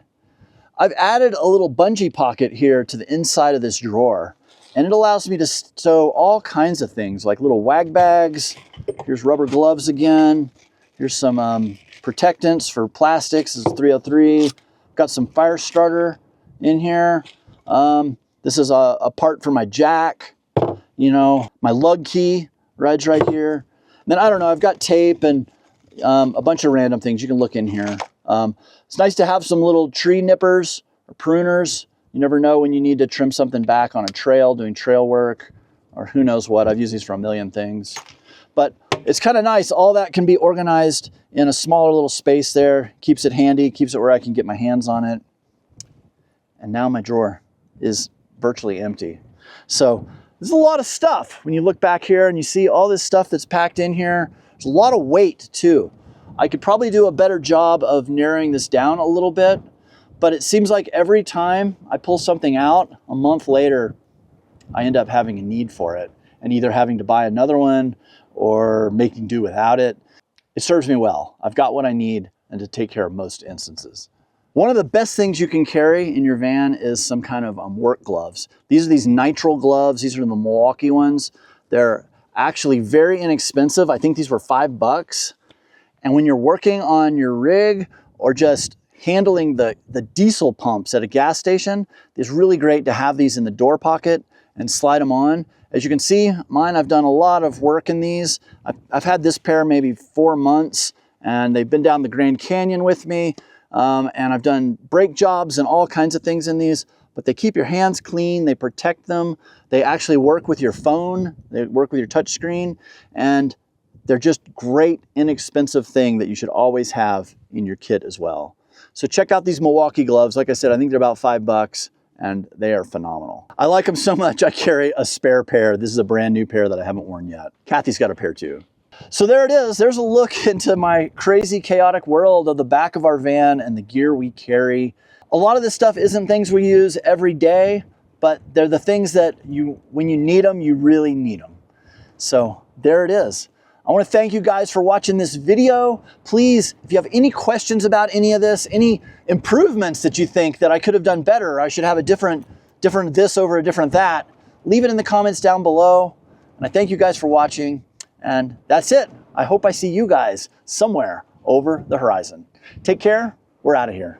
Speaker 1: I've added a little bungee pocket here to the inside of this drawer. And it allows me to stow all kinds of things, like little wag bags. Here's rubber gloves again. Here's some protectants for plastics. This is 303. Got some fire starter in here. This is a part for my jack. You know, my lug key rides right here. And then I don't know, I've got tape and a bunch of random things. You can look in here. It's nice to have some little tree nippers or pruners. You never know when you need to trim something back on a trail, doing trail work, or who knows what. I've used these for a million things. But it's kind of nice. All that can be organized in a smaller little space there. Keeps it handy, keeps it where I can get my hands on it. And now my drawer is virtually empty. So there's a lot of stuff. When you look back here and you see all this stuff that's packed in here, there's a lot of weight too. I could probably do a better job of narrowing this down a little bit. But it seems like every time I pull something out, a month later, I end up having a need for it and either having to buy another one or making do without it. It serves me well. I've got what I need and to take care of most instances. One of the best things you can carry in your van is some kind of work gloves. These are these nitrile gloves. These are the Milwaukee ones. They're actually very inexpensive. I think these were $5. And when you're working on your rig or just handling the diesel pumps at a gas station, it's really great to have these in the door pocket and slide them on. As you can see, mine, I've done a lot of work in these. I've had this pair maybe 4 months, and they've been down the Grand Canyon with me. And I've done brake jobs and all kinds of things in these, but they keep your hands clean, they protect them, they actually work with your phone, they work with your touch screen, and they're just great, inexpensive thing that you should always have in your kit as well. So check out these Milwaukee gloves. Like I said, I think they're about $5 and they are phenomenal. I like them so much, I carry a spare pair. This is a brand new pair that I haven't worn yet. Kathy's got a pair too. So there it is. There's a look into my crazy, chaotic world of the back of our van and the gear we carry. A lot of this stuff isn't things we use every day, but they're the things that when you need them, you really need them. So there it is. I want to thank you guys for watching this video. Please, if you have any questions about any of this, any improvements that you think that I could have done better, or I should have a different this over a different that, leave it in the comments down below. And I thank you guys for watching. And that's it. I hope I see you guys somewhere over the horizon. Take care. We're out of here.